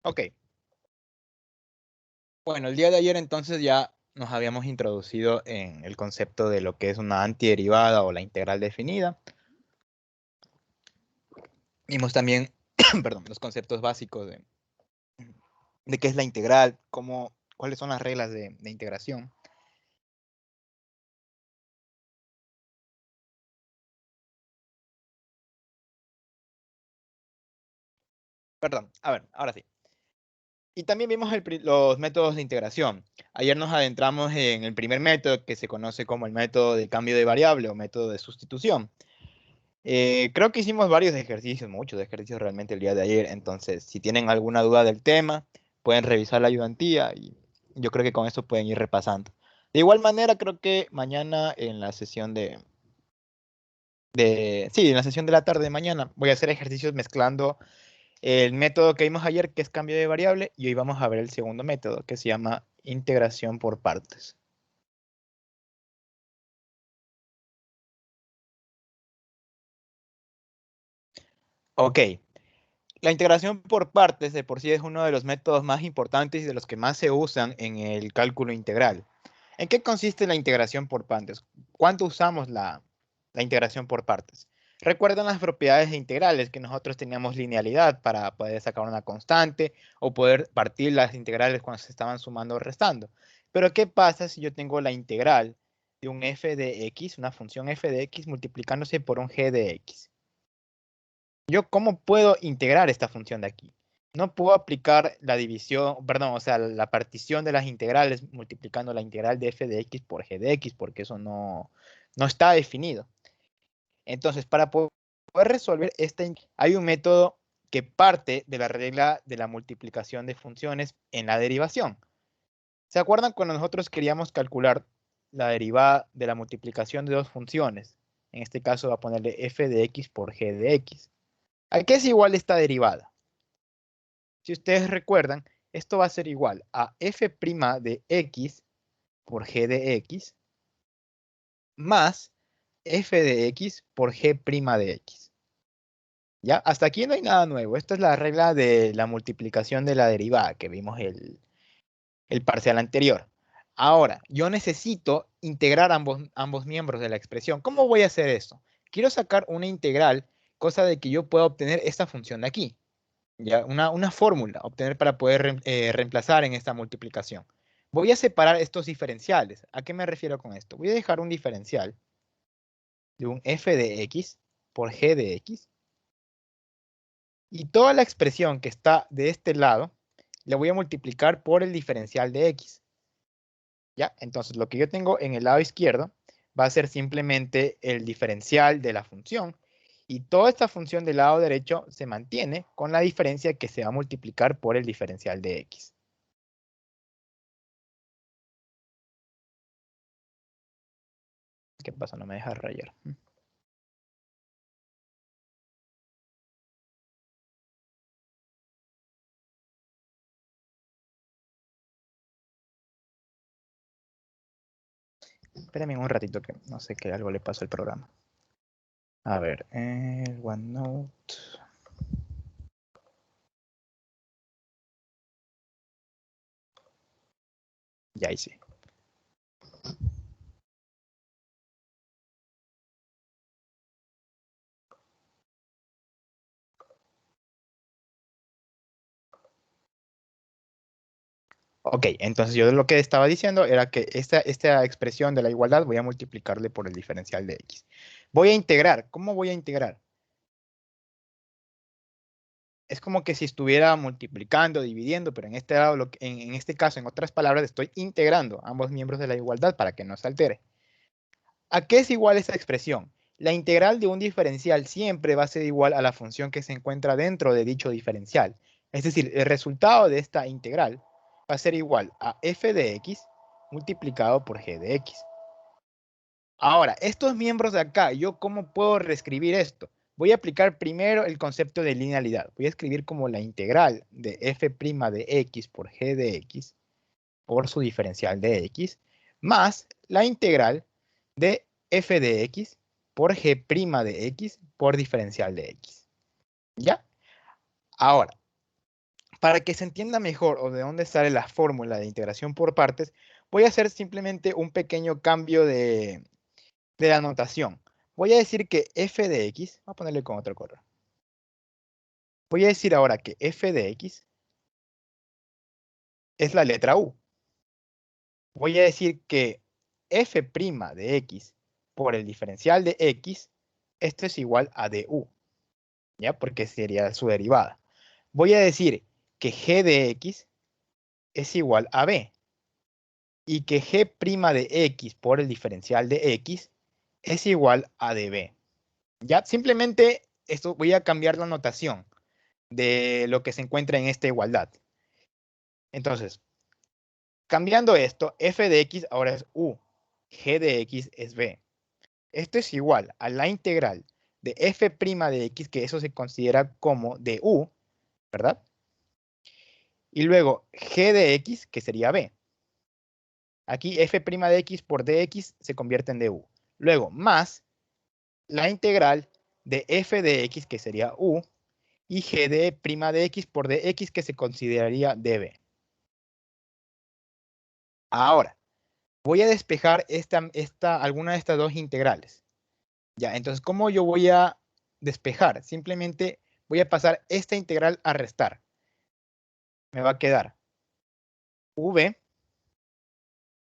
Ok. Bueno, el día de ayer entonces ya nos habíamos introducido en el concepto de lo que es una antiderivada o la integral definida. Vimos también, perdón, los conceptos básicos de qué es la integral, cuáles son las reglas de integración. Perdón, a ver, ahora sí. Y también vimos los métodos de integración. Ayer nos adentramos en el primer método que se conoce como el método de cambio de variable o método de sustitución. Creo que hicimos varios ejercicios, muchos ejercicios realmente el día de ayer. Entonces, si tienen alguna duda del tema, pueden revisar la ayudantía y yo creo que con eso pueden ir repasando. De igual manera, creo que mañana en la sesión sí, en la sesión de la tarde de mañana voy a hacer ejercicios mezclando el método que vimos ayer, que es cambio de variable, y hoy vamos a ver el segundo método, que se llama integración por partes. Ok, la integración por partes de por sí es uno de los métodos más importantes y de los que más se usan en el cálculo integral. ¿En qué consiste la integración por partes? ¿Cuánto usamos la integración por partes? Recuerdan las propiedades de integrales, que nosotros teníamos linealidad para poder sacar una constante o poder partir las integrales cuando se estaban sumando o restando. Pero ¿qué pasa si yo tengo la integral de un f de x, una función f de x multiplicándose por un g de x? ¿Yo cómo puedo integrar esta función de aquí? No puedo aplicar la división, perdón, o sea, la partición de las integrales multiplicando la integral de f de x por g de x, porque eso no está definido. Entonces, para poder resolver hay un método que parte de la regla de la multiplicación de funciones en la derivación. ¿Se acuerdan cuando nosotros queríamos calcular la derivada de la multiplicación de dos funciones? En este caso va a ponerle f de x por g de x. ¿A qué es igual esta derivada? Si ustedes recuerdan, esto va a ser igual a f' de x por g de x más f de x por g' de x. ¿Ya? Hasta aquí no hay nada nuevo. Esta es la regla de la multiplicación de la derivada que vimos el parcial anterior. Ahora, yo necesito integrar ambos miembros de la expresión. ¿Cómo voy a hacer esto? Quiero sacar una integral, cosa de que yo pueda obtener esta función de aquí. ¿Ya? Una fórmula, obtener para poder reemplazar en esta multiplicación. Voy a separar estos diferenciales. ¿A qué me refiero con esto? Voy a dejar un diferencial de un f de x por g de x y toda la expresión que está de este lado la voy a multiplicar por el diferencial de x. ¿Ya? Entonces lo que yo tengo en el lado izquierdo va a ser simplemente el diferencial de la función y toda esta función del lado derecho se mantiene con la diferencia que se va a multiplicar por el diferencial de x. ¿Qué pasa? No me deja rayar. Espérenme un ratito que no sé qué algo le pasó al programa. A ver, el OneNote. Ya hice. Ok, entonces yo lo que estaba diciendo era que esta expresión de la igualdad voy a multiplicarle por el diferencial de x. Voy a integrar. ¿Cómo voy a integrar? Es como que si estuviera multiplicando, dividiendo, pero en este lado, en este caso, en otras palabras, estoy integrando ambos miembros de la igualdad para que no se altere. ¿A qué es igual esta expresión? La integral de un diferencial siempre va a ser igual a la función que se encuentra dentro de dicho diferencial. Es decir, el resultado de esta integral va a ser igual a f de x multiplicado por g de x. Ahora, estos miembros de acá, ¿yo cómo puedo reescribir esto? Voy a aplicar primero el concepto de linealidad. Voy a escribir como la integral de f' de x por g de x por su diferencial de x, más la integral de f de x por g' de x por diferencial de x. ¿Ya? Ahora, para que se entienda mejor o de dónde sale la fórmula de integración por partes, voy a hacer simplemente un pequeño cambio de la notación. Voy a decir que f de x, voy a ponerle con otro color. Voy a decir ahora que f de x es la letra u. Voy a decir que f' de x por el diferencial de x, esto es igual a du, ¿ya? Porque sería su derivada. Voy a decir que g de x es igual a b y que g' de x por el diferencial de x es igual a db. ¿Ya? Simplemente esto voy a cambiar la notación de lo que se encuentra en esta igualdad. Entonces, cambiando esto, f de x ahora es u, g de x es b. Esto es igual a la integral de f' de x, que eso se considera como du, ¿verdad? Y luego g de x, que sería b. Aquí f' de x por dx se convierte en du. Luego, más la integral de f de x, que sería u, y g de x por dx, que se consideraría db. Ahora, voy a despejar alguna de estas dos integrales. Ya, entonces, ¿cómo yo voy a despejar? Simplemente voy a pasar esta integral a restar. Me va a quedar v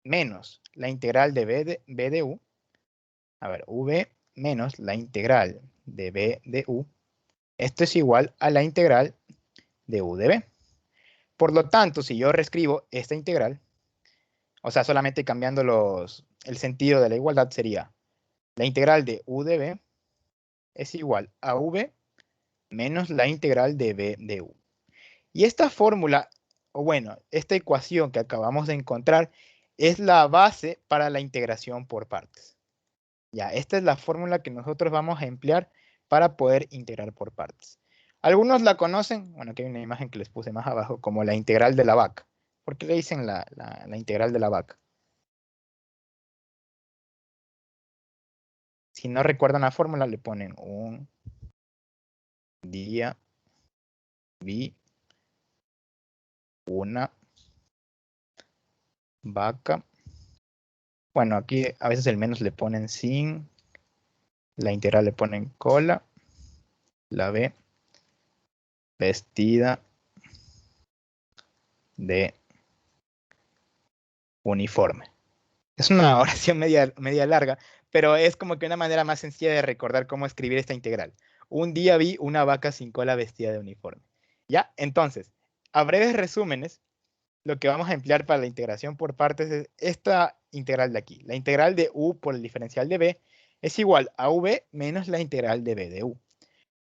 menos la integral de b de u. A ver, v menos la integral de b de u. Esto es igual a la integral de u de b. Por lo tanto, si yo reescribo esta integral, o sea, solamente cambiando el sentido de la igualdad, sería la integral de u de b es igual a v menos la integral de b de u. Y esta fórmula, o bueno, esta ecuación que acabamos de encontrar, es la base para la integración por partes. Ya, esta es la fórmula que nosotros vamos a emplear para poder integrar por partes. Algunos la conocen, bueno, aquí hay una imagen que les puse más abajo, como la integral de la vaca. ¿Por qué le dicen la integral de la vaca? Si no recuerdan la fórmula, le ponen un día, vi una vaca. Bueno, aquí a veces el menos le ponen sin, la integral le ponen cola, la B vestida de uniforme. Es una oración media larga, pero es como que una manera más sencilla de recordar cómo escribir esta integral. Un día vi una vaca sin cola vestida de uniforme. ¿Ya? Entonces, a breves resúmenes, lo que vamos a emplear para la integración por partes es esta integral de aquí. La integral de u por el diferencial de b es igual a v menos la integral de b de u.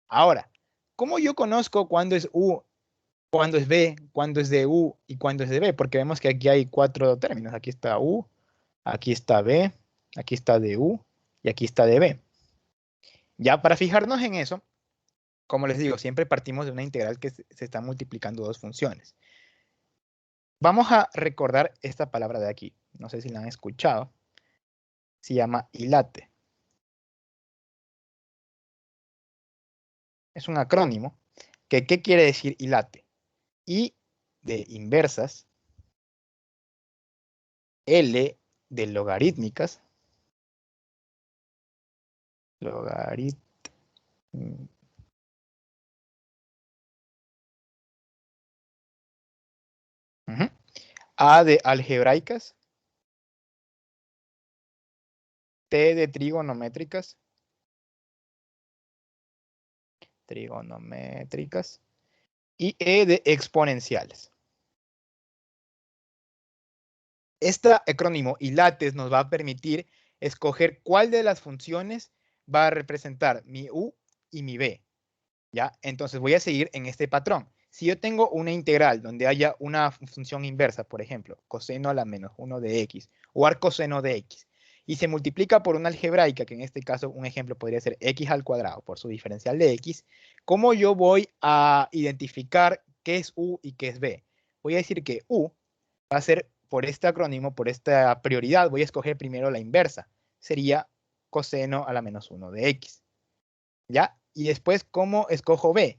Ahora, ¿cómo yo conozco cuándo es u, cuándo es b, cuándo es de u y cuándo es de b? Porque vemos que aquí hay 4 términos. Aquí está u, aquí está b, aquí está de u y aquí está de b. Ya para fijarnos en eso, como les digo, siempre partimos de una integral que se está multiplicando dos funciones. Vamos a recordar esta palabra de aquí. No sé si la han escuchado. Se llama ILATE. Es un acrónimo. ¿Qué quiere decir ILATE? I de inversas, L de logarítmicas, logarit, A de algebraicas, T de trigonométricas, y E de exponenciales. Este acrónimo ILATES nos va a permitir escoger cuál de las funciones va a representar mi U y mi B. ¿Ya? Entonces voy a seguir en este patrón. Si yo tengo una integral donde haya una función inversa, por ejemplo, coseno a la menos 1 de x o arcoseno de x, y se multiplica por una algebraica, que en este caso un ejemplo podría ser x al cuadrado por su diferencial de x, ¿cómo yo voy a identificar qué es u y qué es b? Voy a decir que u va a ser por este acrónimo, por esta prioridad, voy a escoger primero la inversa. Sería coseno a la menos 1 de x. ¿Ya? Y después, ¿cómo escojo b?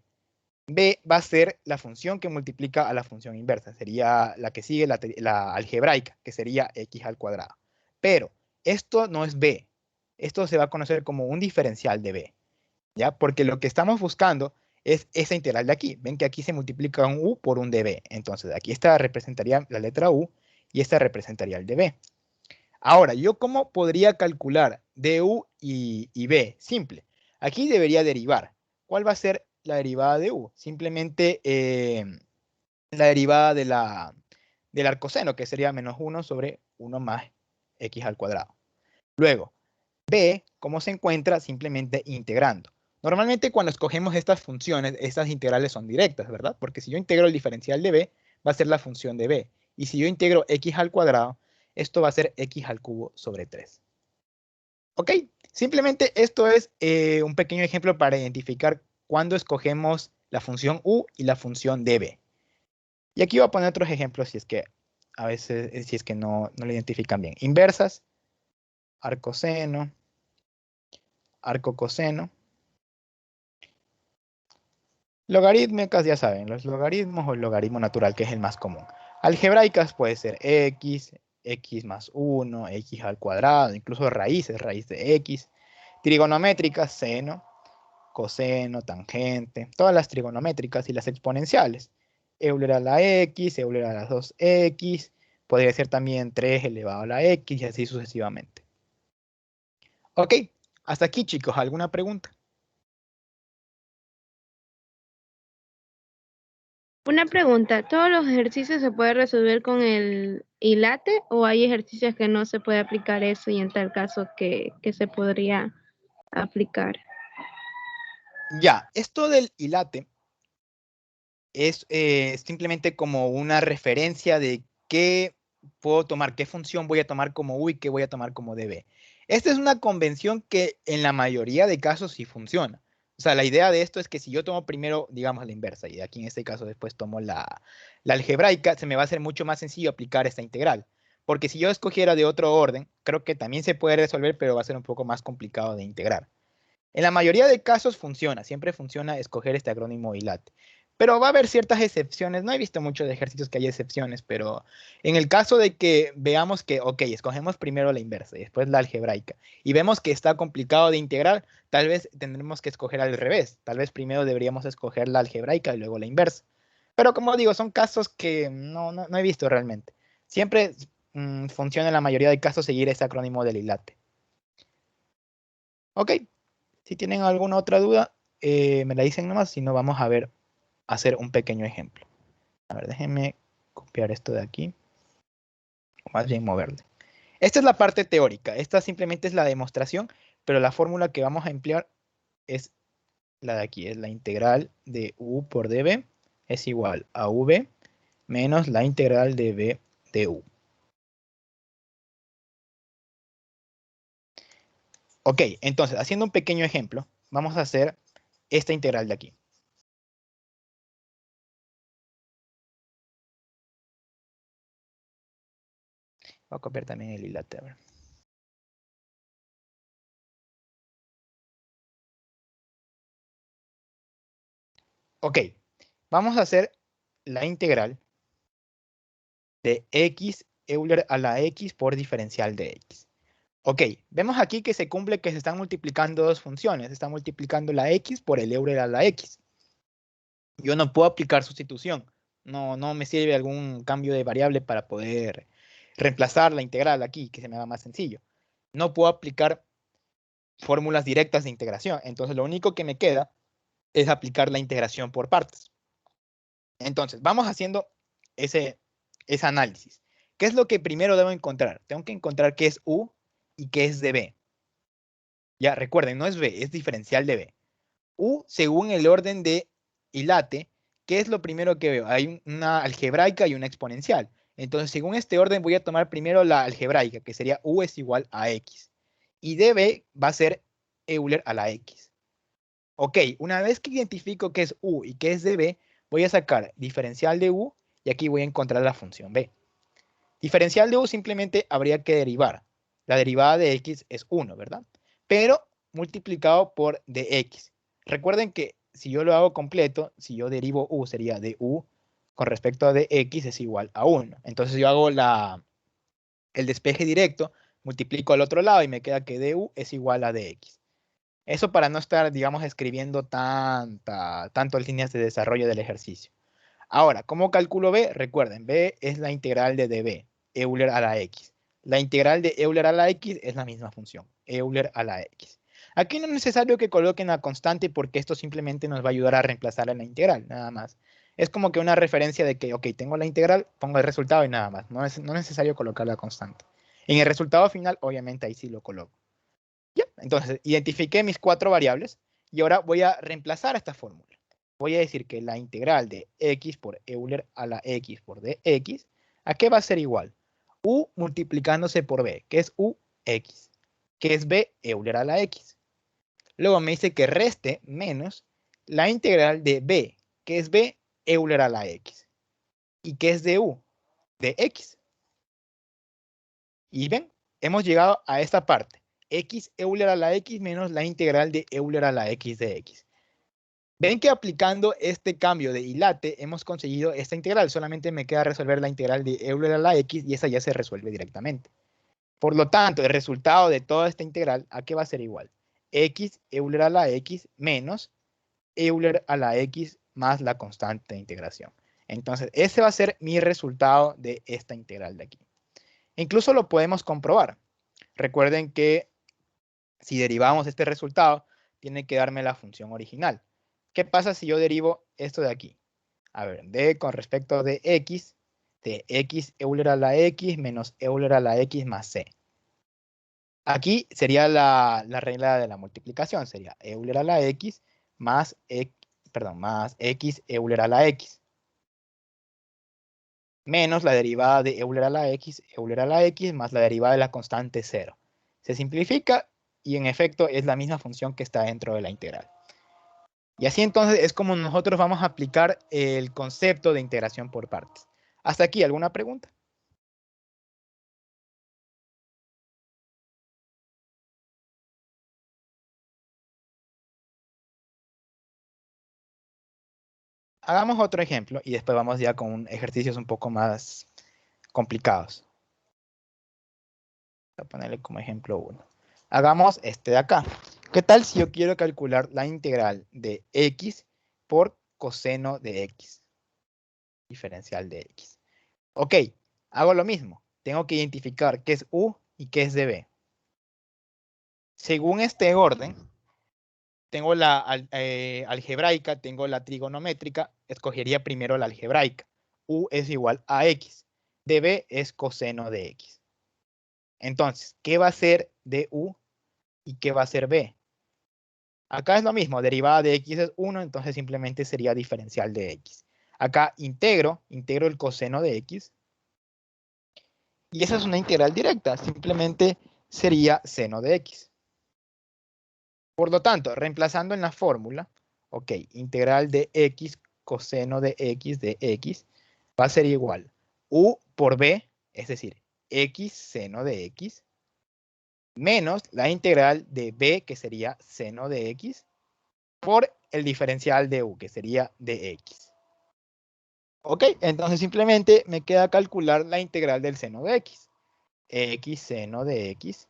B va a ser la función que multiplica a la función inversa. Sería la que sigue la algebraica, que sería x al cuadrado. Pero esto no es b. Esto se va a conocer como un diferencial de b. ¿Ya? Porque lo que estamos buscando es esa integral de aquí. Ven que aquí se multiplica un u por un db. Entonces, aquí esta representaría la letra u y esta representaría el db. Ahora, ¿yo cómo podría calcular du y b? Simple. Aquí debería derivar. ¿Cuál va a ser la derivada de u? Simplemente la derivada del arcoseno, que sería menos 1 sobre 1 más x al cuadrado. Luego, b, ¿cómo se encuentra? Simplemente integrando. Normalmente cuando escogemos estas funciones, estas integrales son directas, ¿verdad? Porque si yo integro el diferencial de b, va a ser la función de b. Y si yo integro x al cuadrado, esto va a ser x al cubo sobre 3. ¿Ok? Simplemente esto es un pequeño ejemplo para identificar cuándo escogemos la función u y la función de b. Y aquí voy a poner otros ejemplos si es que a veces, si es que no lo identifican bien. Inversas, arcoseno, arcocoseno. Logarítmicas, ya saben, los logaritmos o el logaritmo natural, que es el más común. Algebraicas puede ser x, x más 1, x al cuadrado, incluso raíces, raíz de x. Trigonométricas, seno, coseno, tangente, todas las trigonométricas y las exponenciales. Euler a la x, Euler a las 2x, podría ser también 3 elevado a la x y así sucesivamente. Ok, hasta aquí chicos, ¿alguna pregunta? Una pregunta, ¿todos los ejercicios se pueden resolver con el ILATE o hay ejercicios que no se puede aplicar eso y en tal caso que se podría aplicar? Ya, esto del ILATE es simplemente como una referencia de qué puedo tomar, qué función voy a tomar como U y qué voy a tomar como DB. Esta es una convención que en la mayoría de casos sí funciona. O sea, la idea de esto es que si yo tomo primero, digamos, la inversa, y aquí en este caso después tomo la algebraica, se me va a hacer mucho más sencillo aplicar esta integral. Porque si yo escogiera de otro orden, creo que también se puede resolver, pero va a ser un poco más complicado de integrar. En la mayoría de casos funciona, siempre funciona escoger este acrónimo ILAT. Pero va a haber ciertas excepciones. No he visto muchos ejercicios que hay excepciones, pero en el caso de que veamos que, ok, escogemos primero la inversa y después la algebraica, y vemos que está complicado de integrar, tal vez tendremos que escoger al revés. Tal vez primero deberíamos escoger la algebraica y luego la inversa. Pero como digo, son casos que no he visto realmente. Siempre funciona en la mayoría de casos seguir este acrónimo del ILAT. Ok, si tienen alguna otra duda, me la dicen nomás, si no vamos a ver, hacer un pequeño ejemplo. A ver, déjenme copiar esto de aquí, o más bien moverle. Esta es la parte teórica, esta simplemente es la demostración, pero la fórmula que vamos a emplear es la de aquí, es la integral de u por db es igual a v menos la integral de b de u. Ok, entonces, haciendo un pequeño ejemplo, vamos a hacer esta integral de aquí. Voy a copiar también el hilatero. Ok, vamos a hacer la integral de x Euler a la x por diferencial de x. Ok, vemos aquí que se cumple que se están multiplicando dos funciones. Se está multiplicando la x por el Euler a la x. Yo no puedo aplicar sustitución. No me sirve algún cambio de variable para poder reemplazar la integral aquí, que se me haga más sencillo. No puedo aplicar fórmulas directas de integración. Entonces lo único que me queda es aplicar la integración por partes. Entonces, vamos haciendo ese análisis. ¿Qué es lo que primero debo encontrar? Tengo que encontrar qué es U y qué es dB. Ya, recuerden, no es B, es diferencial de B. U, según el orden de ILATE, ¿qué es lo primero que veo? Hay una algebraica y una exponencial. Entonces, según este orden, voy a tomar primero la algebraica, que sería U es igual a X. Y dB va a ser Euler a la X. Ok, una vez que identifico qué es U y qué es dB, voy a sacar diferencial de U y aquí voy a encontrar la función B. Diferencial de u simplemente habría que derivar. La derivada de x es 1, ¿verdad? Pero multiplicado por dx. Recuerden que si yo lo hago completo, si yo derivo u, sería du con respecto a dx es igual a 1. Entonces yo hago el despeje directo, multiplico al otro lado y me queda que du es igual a dx. Eso para no estar, digamos, escribiendo tantas líneas de desarrollo del ejercicio. Ahora, ¿cómo calculo b? Recuerden, b es la integral de db, Euler a la x. La integral de Euler a la x es la misma función, Euler a la x. Aquí no es necesario que coloquen la constante porque esto simplemente nos va a ayudar a reemplazar en la integral, nada más. Es como que una referencia de que, ok, tengo la integral, pongo el resultado y nada más. No es necesario colocar la constante. En el resultado final, obviamente, ahí sí lo coloco. Ya, entonces, identifiqué mis 4 variables y ahora voy a reemplazar esta fórmula. Voy a decir que la integral de x por Euler a la x por dx, ¿a qué va a ser igual? U multiplicándose por b, que es ux, que es b Euler a la x. Luego me dice que reste menos la integral de b, que es b Euler a la x. ¿Y qué es de u? De x. Y ven, hemos llegado a esta parte. X Euler a la x menos la integral de Euler a la x de x. Ven que aplicando este cambio de hilate hemos conseguido esta integral. Solamente me queda resolver la integral de Euler a la x y esa ya se resuelve directamente. Por lo tanto, el resultado de toda esta integral, ¿a qué va a ser igual? X Euler a la x menos Euler a la x más la constante de integración. Entonces, ese va a ser mi resultado de esta integral de aquí. Incluso lo podemos comprobar. Recuerden que si derivamos este resultado, tiene que darme la función original. ¿Qué pasa si yo derivo esto de aquí? A ver, d con respecto de x Euler a la x menos Euler a la x más c. Aquí sería la regla de la multiplicación, sería Euler a la x más, más x Euler a la x menos la derivada de Euler a la x más la derivada de la constante 0. Se simplifica y en efecto es la misma función que está dentro de la integral. Y así entonces es como nosotros vamos a aplicar el concepto de integración por partes. Hasta aquí, ¿alguna pregunta? Hagamos otro ejemplo y después vamos ya con ejercicios un poco más complicados. Voy a ponerle como ejemplo 1. Hagamos este de acá. ¿Qué tal si yo quiero calcular la integral de x por coseno de x? Diferencial de x. Ok, hago lo mismo. Tengo que identificar qué es u y qué es db. Según este orden, tengo la algebraica, tengo la trigonométrica, escogería primero la algebraica. U es igual a x. db es coseno de x. Entonces, ¿qué va a ser de u y qué va a ser b? Acá es lo mismo, derivada de x es 1, entonces simplemente sería diferencial de x. Acá integro el coseno de x. Y esa es una integral directa, simplemente sería seno de x. Por lo tanto, reemplazando en la fórmula, ok, integral de x coseno de x va a ser igual u por b, es decir, x seno de x, menos la integral de b, que sería seno de x, por el diferencial de u, que sería de x. Ok, entonces simplemente me queda calcular la integral del seno de x seno de x,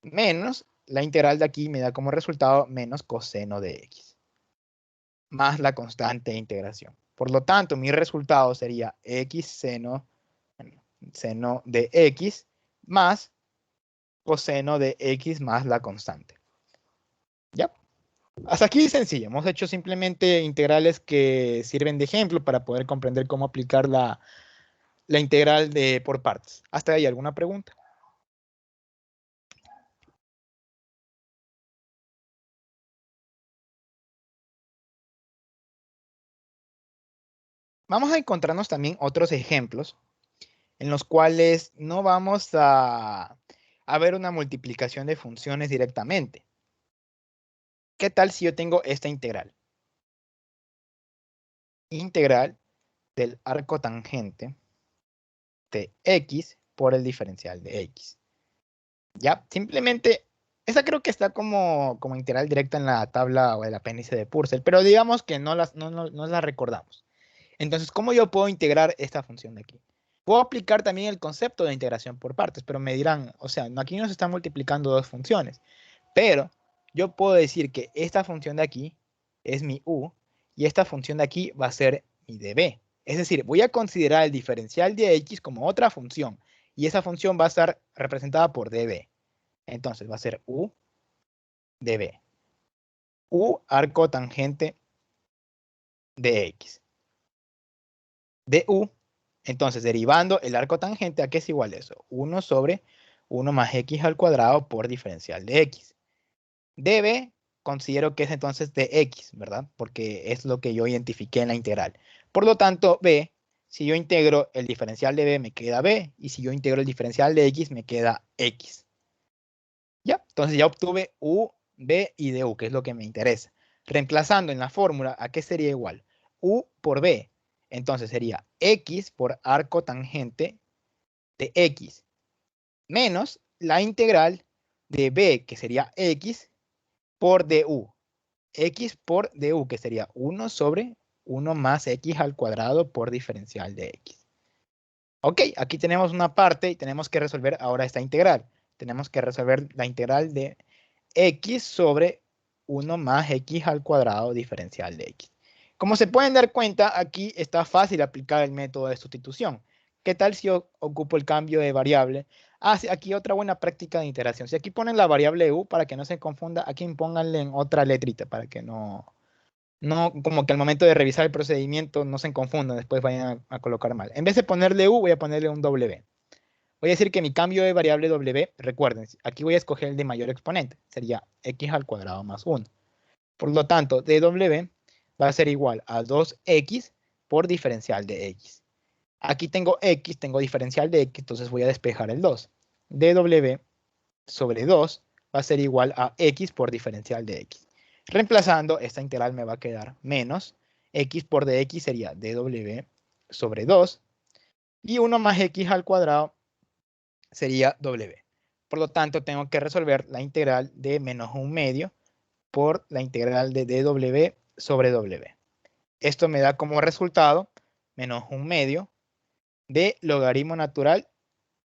menos la integral de aquí me da como resultado menos coseno de x, más la constante de integración. Por lo tanto, mi resultado sería x seno de x más coseno de x más la constante. ¿Ya? Hasta aquí sencillo. Hemos hecho simplemente integrales que sirven de ejemplo para poder comprender cómo aplicar la integral por partes. ¿Hasta ahí alguna pregunta? Vamos a encontrarnos también otros ejemplos en los cuales no vamos a ver una multiplicación de funciones directamente. ¿Qué tal si yo tengo esta integral? Integral del arco tangente de x por el diferencial de x. Ya, simplemente, esa creo que está como integral directa en la tabla o el apéndice de Purcell, pero digamos que no la recordamos. Entonces, ¿cómo yo puedo integrar esta función de aquí? Puedo aplicar también el concepto de integración por partes, pero me dirán, o sea, aquí nos están multiplicando dos funciones, pero yo puedo decir que esta función de aquí es mi u y esta función de aquí va a ser mi db. Es decir, voy a considerar el diferencial de x como otra función y esa función va a estar representada por db. Entonces va a ser u db. U arco tangente de x. Du, entonces derivando el arco tangente, ¿a qué es igual eso? 1 sobre 1 más x al cuadrado por diferencial de x. Db considero que es entonces de x, ¿verdad? Porque es lo que yo identifiqué en la integral. Por lo tanto, b, si yo integro el diferencial de b, me queda b, y si yo integro el diferencial de x, me queda x. ¿Ya? Entonces ya obtuve u, b y du, que es lo que me interesa. Reemplazando en la fórmula, ¿a qué sería igual? U por b. Entonces sería x por arco tangente de x menos la integral de b, que sería x, por du. X por du, que sería 1 sobre 1 más x al cuadrado por diferencial de x. Ok, aquí tenemos una parte y tenemos que resolver ahora esta integral. Tenemos que resolver la integral de x sobre 1 más x al cuadrado diferencial de x. Como se pueden dar cuenta, aquí está fácil aplicar el método de sustitución. ¿Qué tal si yo ocupo el cambio de variable? Ah, sí, aquí otra buena práctica de integración. Si aquí ponen la variable u, para que no se confunda, aquí pónganle en otra letrita para que no, como que al momento de revisar el procedimiento no se confundan, después vayan a colocar mal. En vez de ponerle u, voy a ponerle un w. Voy a decir que mi cambio de variable w, recuerden, aquí voy a escoger el de mayor exponente, sería x al cuadrado más 1. Por lo tanto, dw va a ser igual a 2x por diferencial de x. Aquí tengo x, tengo diferencial de x, entonces voy a despejar el 2. dw sobre 2 va a ser igual a x por diferencial de x. Reemplazando, esta integral me va a quedar menos x por dx sería dw sobre 2 y 1 más x al cuadrado sería w. Por lo tanto, tengo que resolver la integral de menos 1 medio por la integral de dw sobre w. Esto me da como resultado menos 1 medio de logaritmo natural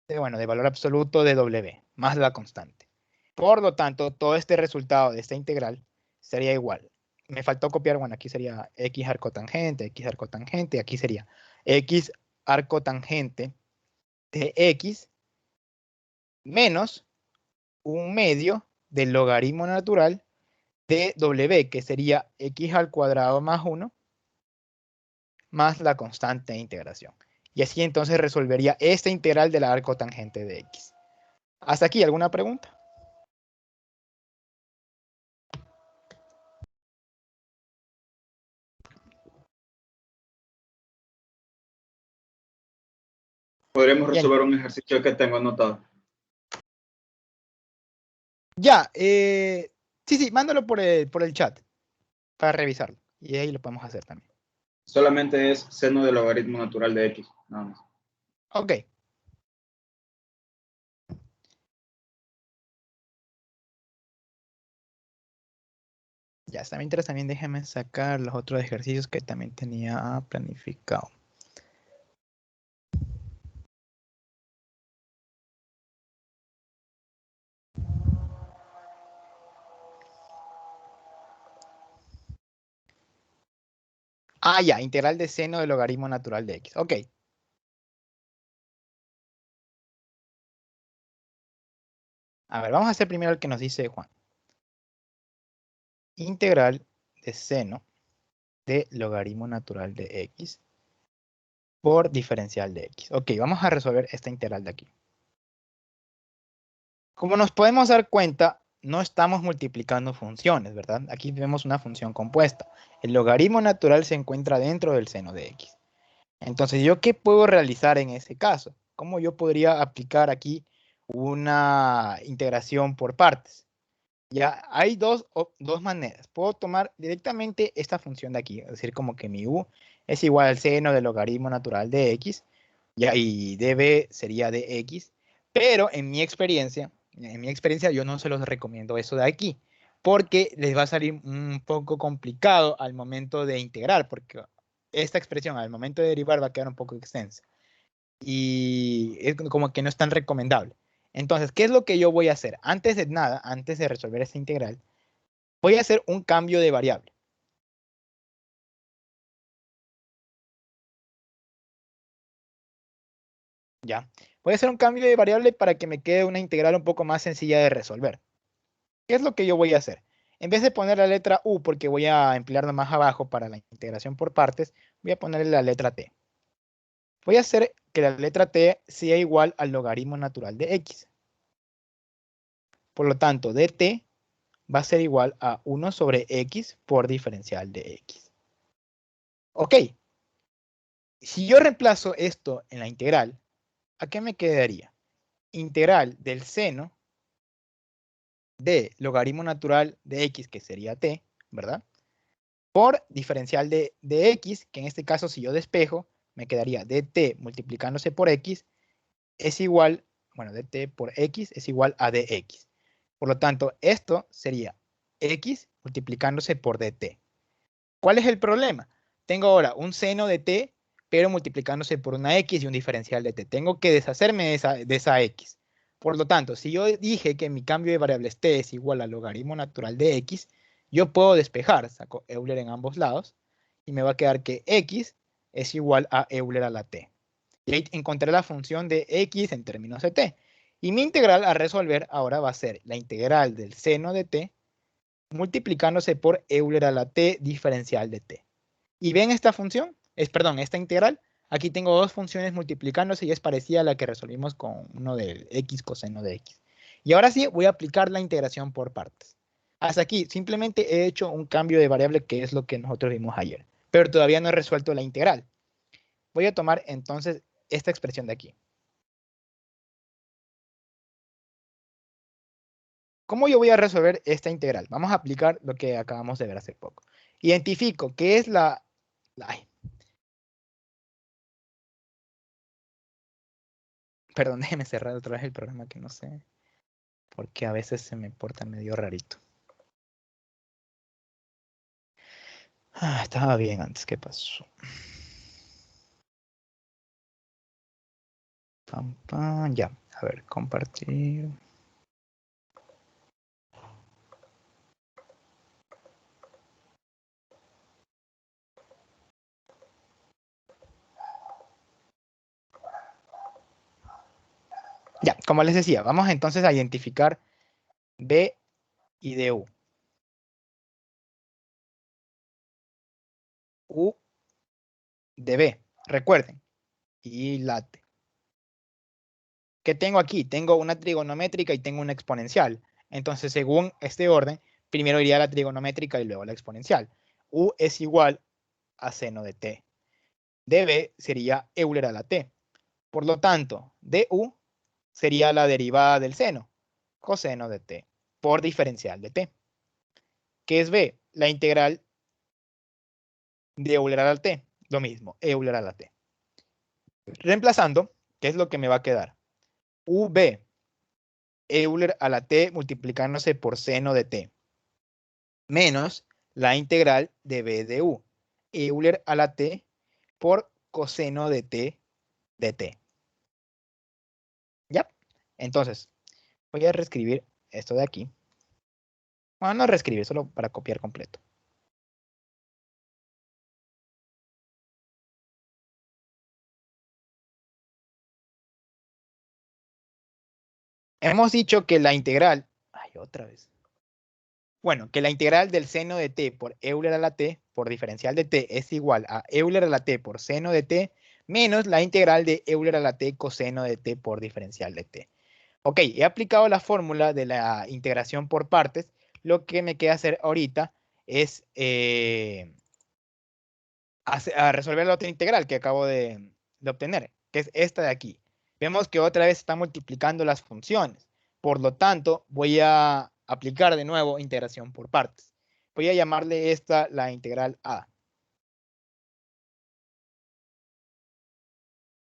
de valor absoluto de w más la constante. Por lo tanto, todo este resultado de esta integral sería igual. Me faltó copiar, bueno, aquí sería x arco tangente, aquí sería x arco tangente de x menos un medio del logaritmo natural de w, que sería x al cuadrado más 1, más la constante de integración. Y así entonces resolvería esta integral del arco tangente de x. ¿Hasta aquí alguna pregunta? Podríamos Bien, resolver un ejercicio que tengo anotado. ya, sí, mándalo por el chat para revisarlo. Y ahí lo podemos hacer también. Solamente es seno del logaritmo natural de x, nada más. Ok. Ya está, mientras también déjenme sacar los otros ejercicios que también tenía planificado. Ah, ya, integral de seno del logaritmo natural de x. Ok. A ver, vamos a hacer primero el que nos dice Juan. Integral de seno de logaritmo natural de x por diferencial de x. Ok, vamos a resolver esta integral de aquí. Como nos podemos dar cuenta, no estamos multiplicando funciones, ¿verdad? Aquí vemos una función compuesta. El logaritmo natural se encuentra dentro del seno de x. Entonces, ¿yo qué puedo realizar en ese caso? ¿Cómo yo podría aplicar aquí una integración por partes? Ya hay dos maneras. Puedo tomar directamente esta función de aquí, es decir, como que mi u es igual al seno del logaritmo natural de x, Ya, y dB sería dx, pero en mi experiencia yo no se los recomiendo eso de aquí, porque les va a salir un poco complicado al momento de integrar, porque esta expresión al momento de derivar va a quedar un poco extensa. Y es como que no es tan recomendable. Entonces, ¿qué es lo que yo voy a hacer? Antes de nada, antes de resolver esta integral, voy a hacer un cambio de variable. ¿Ya? Voy a hacer un cambio de variable para que me quede una integral un poco más sencilla de resolver. ¿Qué es lo que yo voy a hacer? En vez de poner la letra u, porque voy a emplearla más abajo para la integración por partes, voy a ponerle la letra t. Voy a hacer que la letra t sea igual al logaritmo natural de x. Por lo tanto, dt va a ser igual a 1 sobre x por diferencial de x. Ok. Si yo reemplazo esto en la integral, ¿a qué me quedaría? Integral del seno de logaritmo natural de x, que sería t, ¿verdad? Por diferencial de x, que en este caso si yo despejo, me quedaría dt multiplicándose por x es igual, bueno, dt por x es igual a dx. Por lo tanto, esto sería x multiplicándose por dt. ¿Cuál es el problema? Tengo ahora un seno de t, pero multiplicándose por una x y un diferencial de t. Tengo que deshacerme de esa x. Por lo tanto, si yo dije que mi cambio de variables t es igual al logaritmo natural de x, yo puedo despejar, saco Euler en ambos lados, y me va a quedar que x es igual a Euler a la t. Y ahí encontré la función de x en términos de t. Y mi integral a resolver ahora va a ser la integral del seno de t multiplicándose por Euler a la t diferencial de t. Y ven esta función, perdón, esta integral. Aquí tengo dos funciones multiplicándose y es parecida a la que resolvimos con uno del x coseno de x. Y ahora sí voy a aplicar la integración por partes. Hasta aquí simplemente he hecho un cambio de variable que es lo que nosotros vimos ayer. Pero todavía no he resuelto la integral. Voy a tomar entonces esta expresión de aquí. ¿Cómo yo voy a resolver esta integral? Vamos a aplicar lo que acabamos de ver hace poco. Identifico qué es ay, perdón, déjeme cerrar otra vez el programa que no sé, porque a veces se me porta medio rarito. Estaba bien antes, ¿qué pasó? Pam, pam, ya, a ver, compartir. Ya, como les decía, vamos entonces a identificar B y DU. U de B, recuerden, y late. ¿Qué tengo aquí? Tengo una trigonométrica y tengo una exponencial. Entonces, según este orden, primero iría la trigonométrica y luego la exponencial. U es igual a seno de t. dB sería Euler a la t. Por lo tanto, du sería la derivada del seno, coseno de t, por diferencial de t. ¿Qué es b? La integral de Euler a la t. Lo mismo, Euler a la t. Reemplazando, ¿qué es lo que me va a quedar? UB, Euler a la t multiplicándose por seno de t, menos la integral de b de u, Euler a la t por coseno de t de t. ¿Ya? Entonces, voy a reescribir esto de aquí. Bueno, no reescribir, solo para copiar completo. Hemos dicho que la integral, ay, otra vez. Bueno, que la integral del seno de t por Euler a la t por diferencial de t es igual a Euler a la t por seno de t menos la integral de Euler a la t coseno de t por diferencial de t. Ok, he aplicado la fórmula de la integración por partes. Lo que me queda hacer ahorita es resolver la otra integral que acabo de obtener, que es esta de aquí. Vemos que otra vez está multiplicando las funciones. Por lo tanto, voy a aplicar de nuevo integración por partes. Voy a llamarle esta la integral A.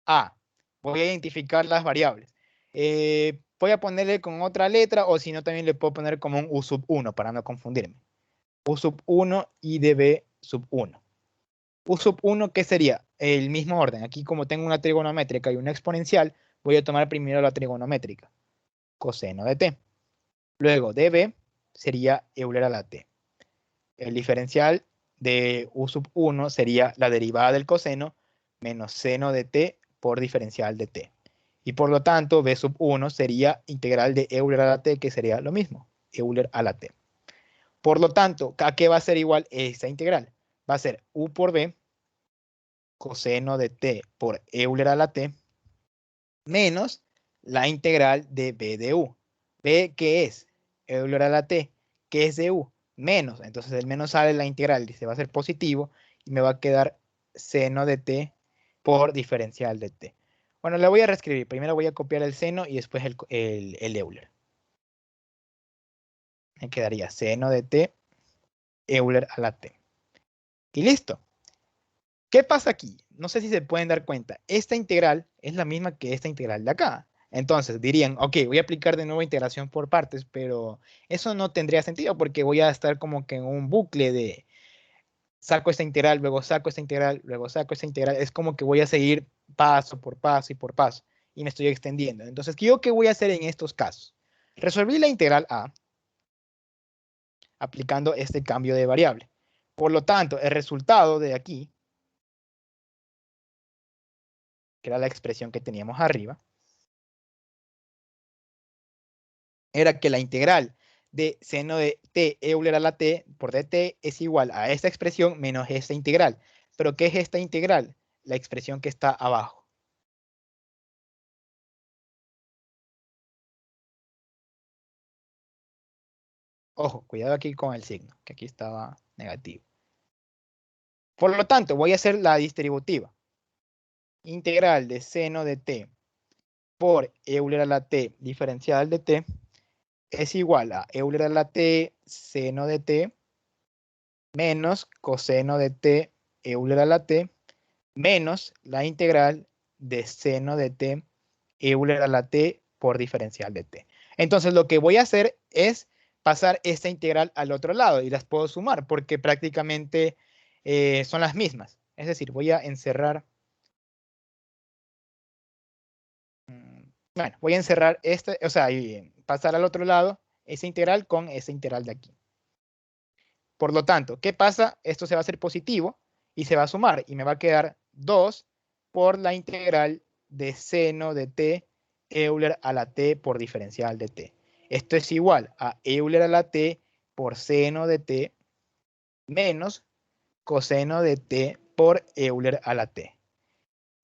A. voy a identificar las variables. Voy a ponerle con otra letra o si no también le puedo poner como un U sub 1 para no confundirme. U sub 1 y db sub 1. U sub 1, ¿qué sería? El mismo orden. Aquí como tengo una trigonométrica y una exponencial, voy a tomar primero la trigonométrica. Coseno de t. Luego db sería Euler a la t. El diferencial de U sub 1 sería la derivada del coseno menos seno de t por diferencial de t. Y por lo tanto, b sub 1 sería integral de Euler a la t, que sería lo mismo, Euler a la t. Por lo tanto, ¿a qué va a ser igual esta integral? Va a ser u por b, coseno de t por Euler a la t, menos la integral de b de u. B, ¿qué es? Euler a la t. ¿Qué es de u? Menos. Entonces el menos sale la integral y se va a hacer positivo y me va a quedar seno de t por diferencial de t. Bueno, la voy a reescribir. Primero voy a copiar el seno y después el Euler. Me quedaría seno de t, Euler a la t. Y listo. ¿Qué pasa aquí? No sé si se pueden dar cuenta. Esta integral es la misma que esta integral de acá. Entonces dirían, ok, voy a aplicar de nuevo integración por partes, pero eso no tendría sentido porque voy a estar como que en un bucle de saco esta integral, luego saco esta integral, luego saco esta integral. Es como que voy a seguir paso por paso y por paso y me estoy extendiendo. Entonces, ¿yo qué voy a hacer en estos casos? Resolví la integral a aplicando este cambio de variable. Por lo tanto, el resultado de aquí, que era la expresión que teníamos arriba, era que la integral de seno de t Euler a la t por dt es igual a esta expresión menos esta integral. ¿Pero qué es esta integral? La expresión que está abajo. Ojo, cuidado aquí con el signo, que aquí estaba negativo. Por lo tanto, voy a hacer la distributiva. Integral de seno de t por Euler a la t diferencial de t es igual a Euler a la t seno de t menos coseno de t Euler a la t menos la integral de seno de t Euler a la t por diferencial de t. Entonces lo que voy a hacer es pasar esta integral al otro lado y las puedo sumar porque prácticamente son las mismas. Es decir, voy a encerrar, bueno, voy a encerrar este, o sea, y pasar al otro lado esa integral con esa integral de aquí. Por lo tanto, ¿qué pasa? Esto se va a hacer positivo y se va a sumar y me va a quedar 2 por la integral de seno de t Euler a la t por diferencial de t. Esto es igual a Euler a la t por seno de t menos coseno de t por Euler a la t.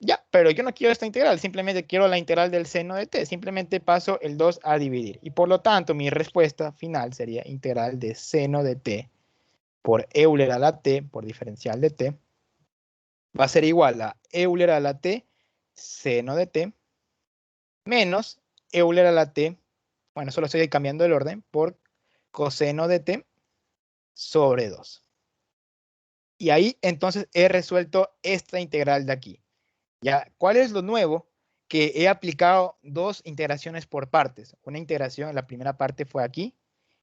Ya, pero yo no quiero esta integral, simplemente quiero la integral del seno de t. Simplemente paso el 2 a dividir. Y por lo tanto, mi respuesta final sería integral de seno de t por Euler a la t por diferencial de t va a ser igual a Euler a la t seno de t menos Euler a la t, bueno, solo estoy cambiando el orden, por coseno de t sobre 2. Y ahí entonces he resuelto esta integral de aquí. ¿Ya? ¿Cuál es lo nuevo? Que he aplicado dos integraciones por partes. Una integración, la primera parte fue aquí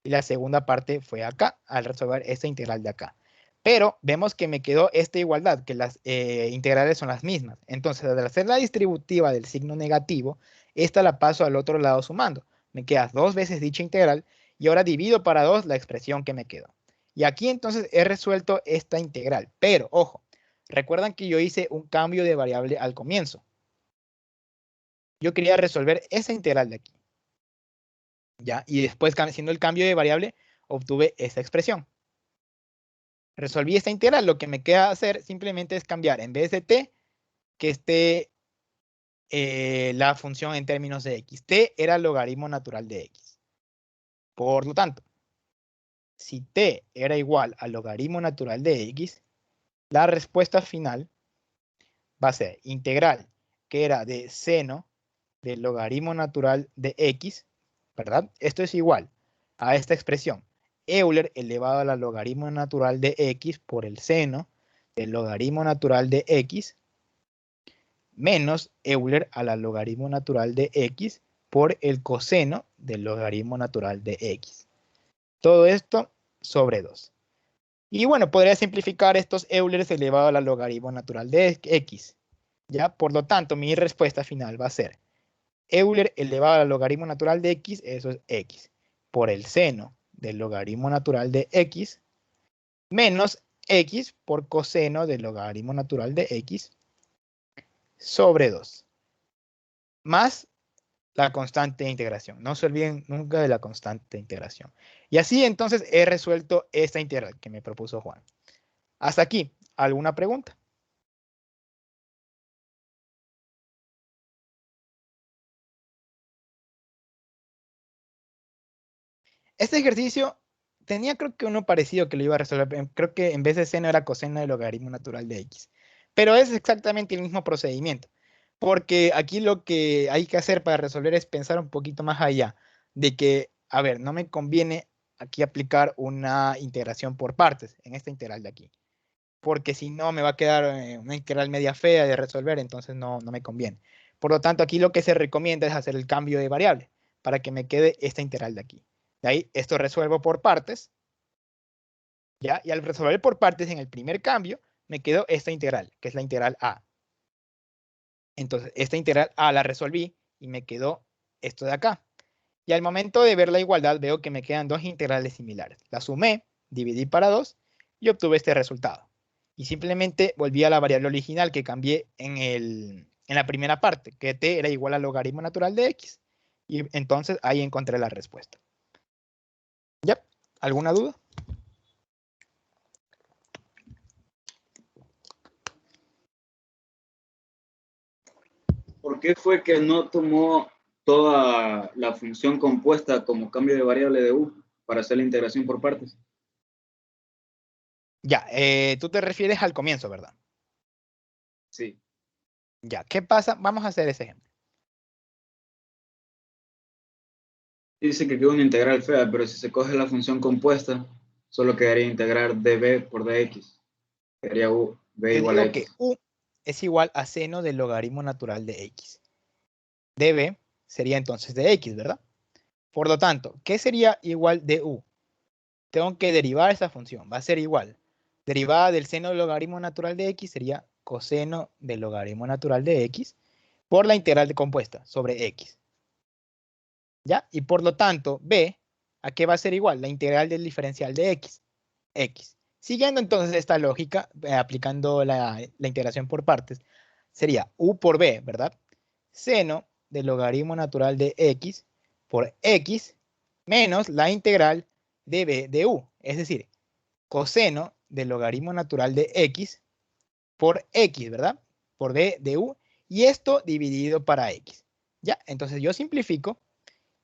y la segunda parte fue acá, al resolver esta integral de acá. Pero vemos que me quedó esta igualdad, que las integrales son las mismas. Entonces, al hacer la distributiva del signo negativo, esta la paso al otro lado sumando. Me queda 2 veces dicha integral y ahora divido para 2 la expresión que me quedó. Y aquí entonces he resuelto esta integral. Pero, ojo, recuerdan que yo hice un cambio de variable al comienzo. Yo quería resolver esa integral de aquí. ¿Ya? Y después, haciendo el cambio de variable, obtuve esta expresión. Resolví esta integral. Lo que me queda hacer simplemente es cambiar, en vez de t, que esté la función en términos de x. T era el logaritmo natural de x. Por lo tanto, si t era igual al logaritmo natural de x, la respuesta final va a ser integral, que era de seno del logaritmo natural de x, ¿verdad? Esto es igual a esta expresión, Euler elevado a la logaritmo natural de x por el seno del logaritmo natural de x, menos Euler a la logaritmo natural de x por el coseno del logaritmo natural de x. Todo esto sobre 2. Y bueno, podría simplificar estos Eulers elevado a la logaritmo natural de x. ¿Ya? Por lo tanto, mi respuesta final va a ser Euler elevado a la logaritmo natural de x, eso es x, por el seno del logaritmo natural de x, menos x por coseno del logaritmo natural de x sobre 2, más la constante de integración. No se olviden nunca de la constante de integración. Y así entonces he resuelto esta integral que me propuso Juan. Hasta aquí, ¿alguna pregunta? Este ejercicio tenía creo que uno parecido que lo iba a resolver. Creo que en vez de seno era coseno del logaritmo natural de x. Pero es exactamente el mismo procedimiento. Porque aquí lo que hay que hacer para resolver es pensar un poquito más allá. De que, a ver, no me conviene aquí aplicar una integración por partes en esta integral de aquí. Porque si no me va a quedar una integral media fea de resolver, entonces no me conviene. Por lo tanto, aquí lo que se recomienda es hacer el cambio de variable para que me quede esta integral de aquí. De ahí, esto resuelvo por partes, ¿ya? Y al resolver por partes en el primer cambio, me quedó esta integral, que es la integral a. Entonces, esta integral a la resolví y me quedó esto de acá. Y al momento de ver la igualdad, veo que me quedan dos integrales similares. La sumé, dividí para 2 y obtuve este resultado. Y simplemente volví a la variable original que cambié en la primera parte, que t era igual al logaritmo natural de x. Y entonces ahí encontré la respuesta. ¿Ya? ¿Alguna duda? ¿Por qué fue que no tomó toda la función compuesta como cambio de variable de u para hacer la integración por partes? Ya, tú te refieres al comienzo, ¿verdad? Sí. Ya, ¿qué pasa? Vamos a hacer ese ejemplo. Dice que queda una integral fea, pero si se coge la función compuesta, solo quedaría integrar db por dx. Quedaría u, b Yo igual a digo que x. u es igual a seno del logaritmo natural de x. db sería entonces de x, ¿verdad? Por lo tanto, ¿qué sería igual de u? Tengo que derivar esa función, va a ser igual. Derivada del seno del logaritmo natural de x sería coseno del logaritmo natural de x por la integral de compuesta sobre x. ¿Ya? Y por lo tanto, b, ¿a qué va a ser igual? La integral del diferencial de x. X. Siguiendo entonces esta lógica, aplicando la integración por partes, sería u por b, ¿verdad? Seno del logaritmo natural de x por x menos la integral de b de u, es decir, coseno del logaritmo natural de x por x, ¿verdad? Por b de u, y esto dividido para x. ¿Ya? Entonces yo simplifico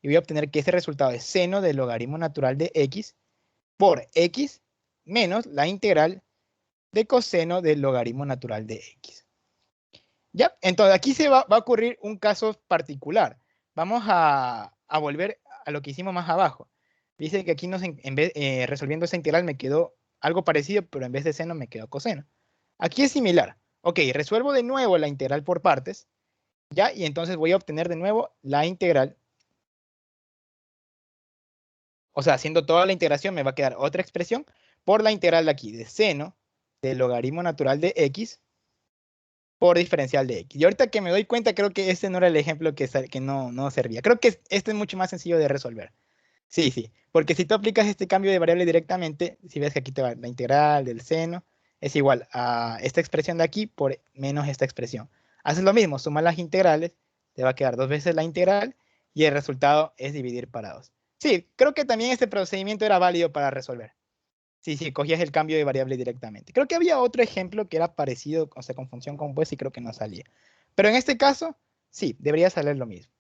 y voy a obtener que ese resultado es seno del logaritmo natural de x por x menos la integral de coseno del logaritmo natural de x. ¿Ya? Entonces aquí va a ocurrir un caso particular. Vamos a volver a lo que hicimos más abajo. Dice que aquí resolviendo esa integral me quedó algo parecido, pero en vez de seno me quedó coseno. Aquí es similar. Ok, resuelvo de nuevo la integral por partes, ¿ya? Y entonces voy a obtener de nuevo la integral. O sea, haciendo toda la integración me va a quedar otra expresión por la integral de aquí, de seno del logaritmo natural de x por diferencial de x. Y ahorita que me doy cuenta, creo que este no era el ejemplo que no servía. Creo que este es mucho más sencillo de resolver. Sí, sí, porque si tú aplicas este cambio de variable directamente, si ves que aquí te va la integral del seno, es igual a esta expresión de aquí por menos esta expresión. Haces lo mismo, sumas las integrales, te va a quedar dos veces la integral y el resultado es dividir para 2. Sí, creo que también este procedimiento era válido para resolver. Sí, sí, cogías el cambio de variable directamente. Creo que había otro ejemplo que era parecido, o sea, con función compuesta y creo que no salía. Pero en este caso, sí, debería salir lo mismo.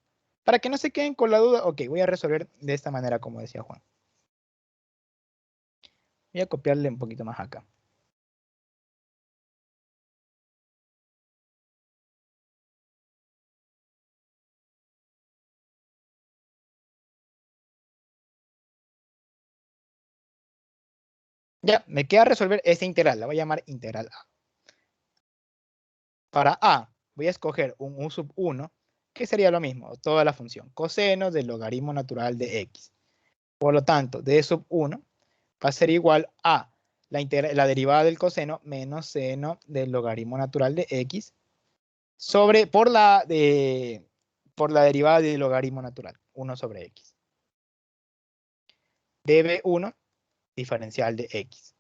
Para que no se queden con la duda, ok, voy a resolver de esta manera, como decía Juan. Voy a copiarle un poquito más acá. Ya, me queda resolver esta integral, la voy a llamar integral A. Para A, voy a escoger un u sub 1, que sería lo mismo, toda la función, coseno del logaritmo natural de x. Por lo tanto, d sub 1 va a ser igual a la derivada del coseno menos seno del logaritmo natural de x por la derivada del logaritmo natural, 1 sobre x. db1, diferencial de x.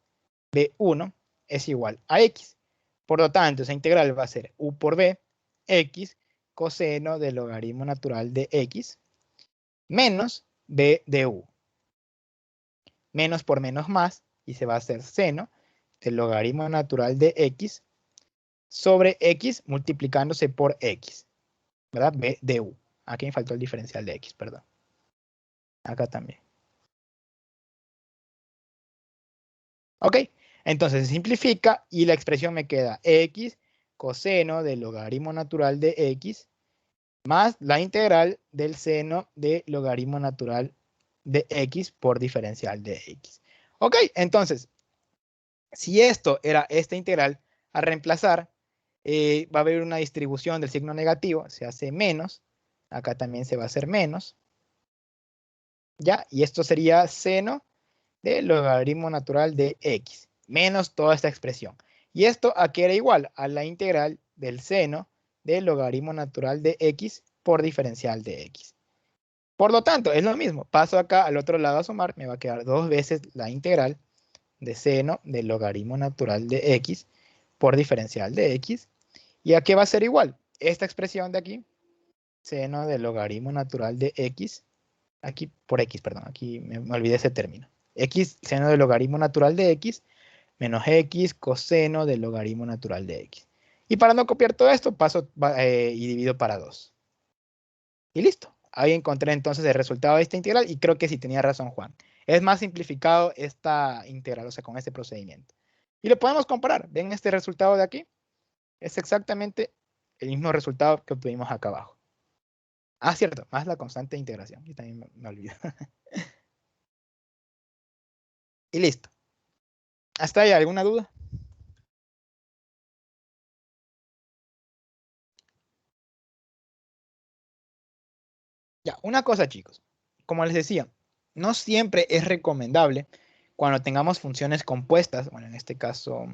b1 es igual a x. Por lo tanto, esa integral va a ser u por b, x, coseno del logaritmo natural de x, menos b de u. Menos por menos más, y se va a hacer seno del logaritmo natural de x sobre x multiplicándose por x, ¿verdad? B de u. Aquí me faltó el diferencial de x, perdón. Acá también. Ok, entonces se simplifica y la expresión me queda x coseno del logaritmo natural de x más la integral del seno del logaritmo natural de x por diferencial de x. Ok, entonces, si esto era esta integral, a reemplazar, va a haber una distribución del signo negativo, se hace menos, acá también se va a hacer menos, ¿ya? Y esto sería seno del logaritmo natural de x, menos toda esta expresión. Y esto aquí era igual a la integral del seno del logaritmo natural de x por diferencial de x. Por lo tanto, es lo mismo. Paso acá al otro lado a sumar, me va a quedar 2 veces la integral de seno del logaritmo natural de x por diferencial de x. ¿Y a qué va a ser igual? Esta expresión de aquí, seno del logaritmo natural de x, aquí por x, perdón, aquí me olvidé ese término. X, seno del logaritmo natural de x, menos x, coseno del logaritmo natural de x. Y para no copiar todo esto, paso y divido para 2. Y listo. Ahí encontré entonces el resultado de esta integral y creo que sí tenía razón Juan. Es más simplificado esta integral, o sea, con este procedimiento. Y lo podemos comparar. ¿Ven este resultado de aquí? Es exactamente el mismo resultado que obtuvimos acá abajo. Ah, cierto, más la constante de integración. Y también me olvido. Y listo. ¿Hasta ahí alguna duda? Ya, una cosa, chicos. Como les decía, no siempre es recomendable cuando tengamos funciones compuestas, bueno, en este caso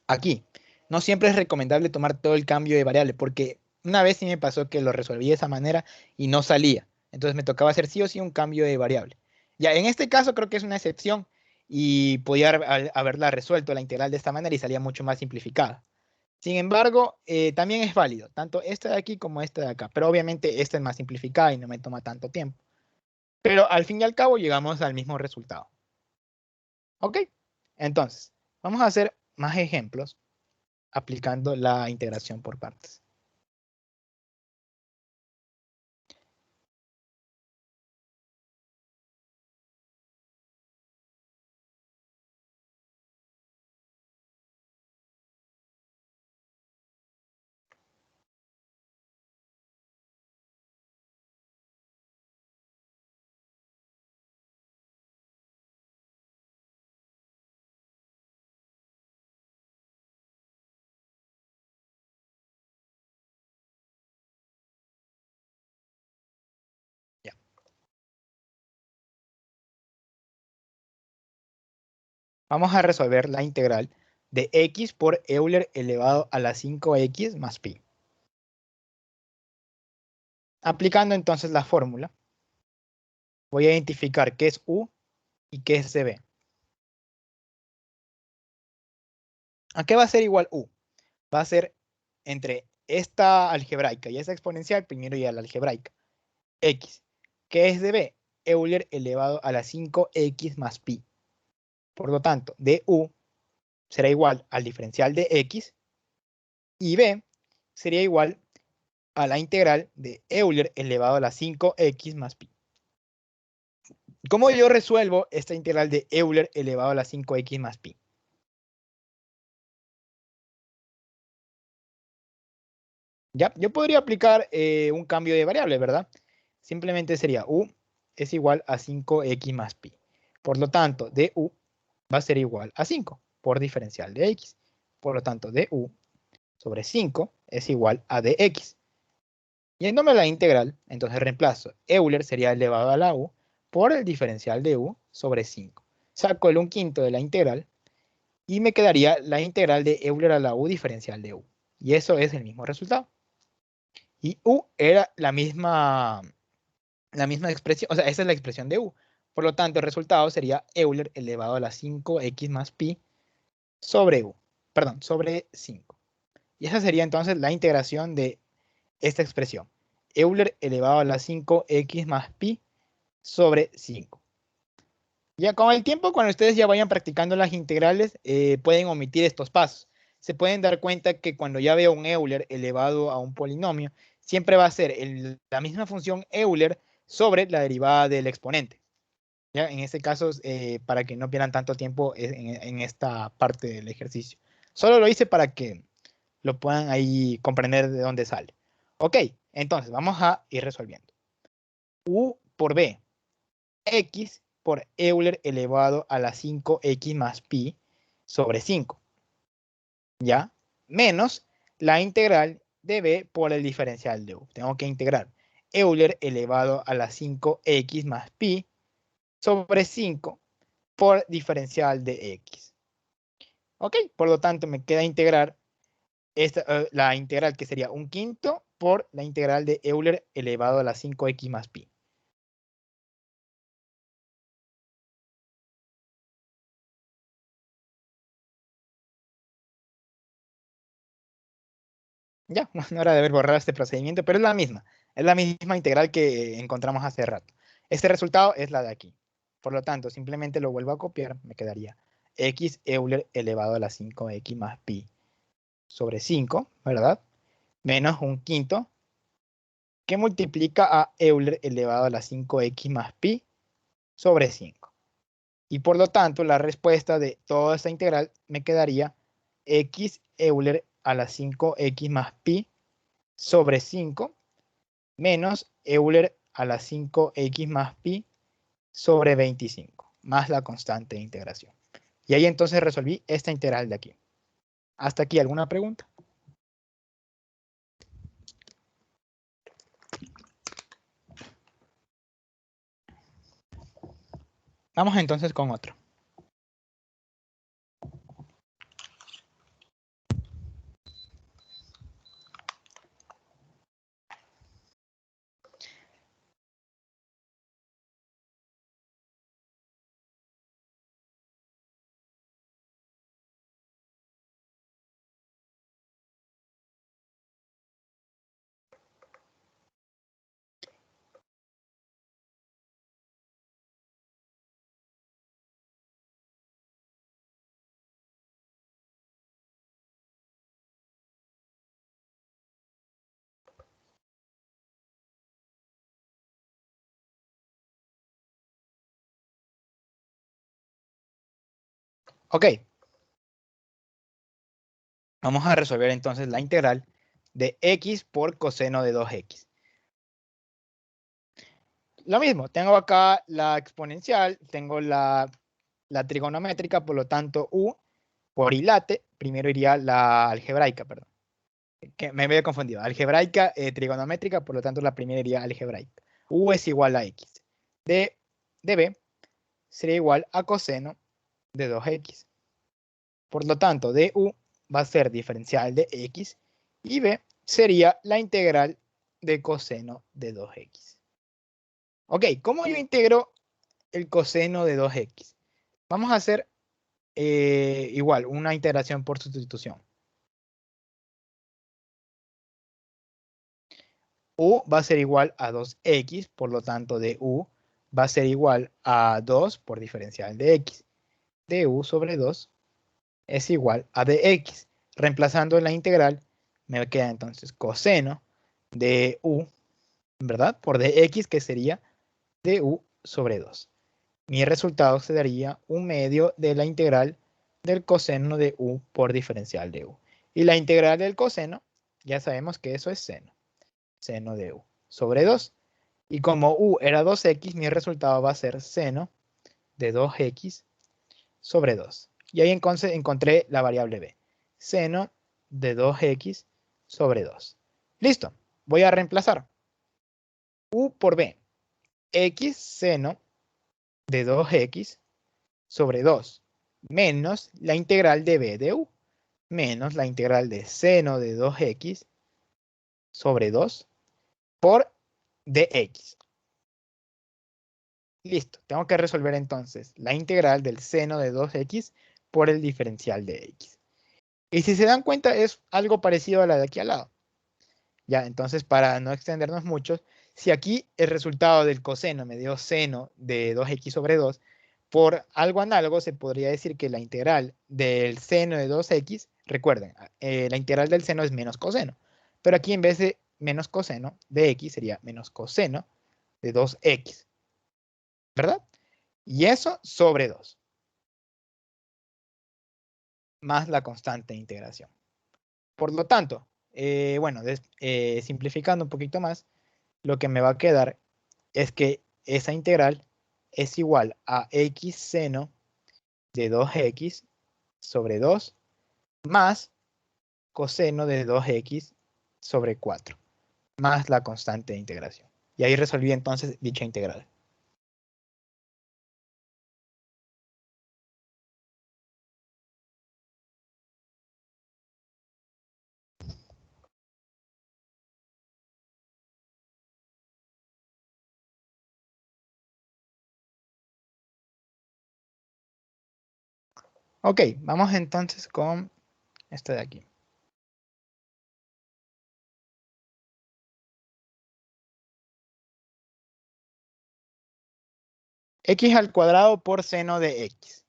aquí, no siempre es recomendable tomar todo el cambio de variable, porque una vez sí me pasó que lo resolví de esa manera y no salía. Entonces me tocaba hacer sí o sí un cambio de variable. Ya, en este caso creo que es una excepción y podía haberla resuelto la integral de esta manera y salía mucho más simplificada. Sin embargo, también es válido, tanto esta de aquí como esta de acá, pero obviamente esta es más simplificada y no me toma tanto tiempo. Pero al fin y al cabo llegamos al mismo resultado. ¿Ok? Entonces, vamos a hacer más ejemplos aplicando la integración por partes. Ya. Vamos a resolver la integral de x por Euler elevado a la 5x más pi. Aplicando entonces la fórmula, voy a identificar qué es u y qué es cb. ¿A qué va a ser igual u? Va a ser entre esta algebraica y esta exponencial, primero ya la algebraica, x. ¿Qué es de b? Euler elevado a la 5x más pi. Por lo tanto, du será igual al diferencial de x y b sería igual a la integral de Euler elevado a la 5x más pi. ¿Cómo yo resuelvo esta integral de Euler elevado a la 5x más pi? ¿Ya? Yo podría aplicar un cambio de variable, ¿verdad? Simplemente sería u es igual a 5x más pi. Por lo tanto, du va a ser igual a 5 por diferencial de x. Por lo tanto, du sobre 5 es igual a dx. Yéndome a la integral, entonces reemplazo Euler sería elevado a la u por el diferencial de u sobre 5. Saco el 1/5 de la integral y me quedaría la integral de Euler a la u diferencial de u. Y eso es el mismo resultado. Y u era la misma expresión, o sea, esa es la expresión de u. Por lo tanto, el resultado sería Euler elevado a la 5x más pi sobre u, perdón, sobre 5. Y esa sería entonces la integración de esta expresión. Euler elevado a la 5x más pi sobre 5. Ya con el tiempo, cuando ustedes ya vayan practicando las integrales, pueden omitir estos pasos. Se pueden dar cuenta que cuando ya veo un Euler elevado a un polinomio, siempre va a ser la misma función Euler sobre la derivada del exponente. ¿Ya? En este caso, para que no pierdan tanto tiempo en esta parte del ejercicio. Solo lo hice para que lo puedan ahí comprender de dónde sale. Ok, entonces vamos a ir resolviendo. U por B, X por Euler elevado a la 5x más pi sobre 5. ¿Ya? Menos la integral de B por el diferencial de U. Tengo que integrar Euler elevado a la 5x más pi sobre 5 por diferencial de X. Ok, por lo tanto me queda integrar la integral que sería 1/5 por la integral de Euler elevado a la 5x más pi. Ya, no era de haber borrado este procedimiento, pero es la misma. Es la misma integral que encontramos hace rato. Este resultado es la de aquí. Por lo tanto, simplemente lo vuelvo a copiar. Me quedaría x Euler elevado a la 5x más pi sobre 5, ¿verdad? Menos 1/5 que multiplica a Euler elevado a la 5x más pi sobre 5. Y por lo tanto, la respuesta de toda esta integral me quedaría x Euler a la 5x más pi sobre 5 menos Euler a la 5x más pi sobre 25, más la constante de integración. Y ahí entonces resolví esta integral de aquí. ¿Hasta aquí alguna pregunta? Vamos entonces con otro. Ok. Vamos a resolver entonces la integral de x por coseno de 2x. Lo mismo, tengo acá la exponencial, tengo la trigonométrica, por lo tanto u por ilate, primero iría la algebraica, perdón. Que me había confundido. Algebraica, trigonométrica, por lo tanto la primera iría algebraica. U es igual a x. De b sería igual a coseno de 2x. Por lo tanto, du va a ser diferencial de x y b sería la integral de coseno de 2x. Ok, ¿cómo yo integro el coseno de 2x? Vamos a hacer igual una integración por sustitución. U va a ser igual a 2x, por lo tanto du va a ser igual a 2 por diferencial de x. Du sobre 2 es igual a dx. Reemplazando la integral, me queda entonces coseno de u, ¿verdad? Por dx, que sería du sobre 2. Mi resultado se daría 1/2 de la integral del coseno de u por diferencial de u. Y la integral del coseno, ya sabemos que eso es seno. Seno de u sobre 2. Y como u era 2x, mi resultado va a ser seno de 2x sobre 2. Y ahí entonces encontré la variable b. Seno de 2x sobre 2. Listo. Voy a reemplazar u por b. X seno de 2x sobre 2 menos la integral de b de u menos la integral de seno de 2x sobre 2 por dx. Listo. Tengo que resolver entonces la integral del seno de 2x por el diferencial de x. Y si se dan cuenta es algo parecido a la de aquí al lado. Ya, entonces para no extendernos mucho, si aquí el resultado del coseno me dio seno de 2x sobre 2, por algo análogo se podría decir que la integral del seno de 2x, recuerden, la integral del seno es menos coseno, pero aquí en vez de menos coseno de x sería menos coseno de 2x, ¿verdad? Y eso sobre 2, más la constante de integración. Por lo tanto, bueno, simplificando un poquito más, lo que me va a quedar es que esa integral es igual a x seno de 2x sobre 2 más coseno de 2x sobre 4 más la constante de integración. Y ahí resolví entonces dicha integral. Ok, vamos entonces con esta de aquí. X al cuadrado por seno de x.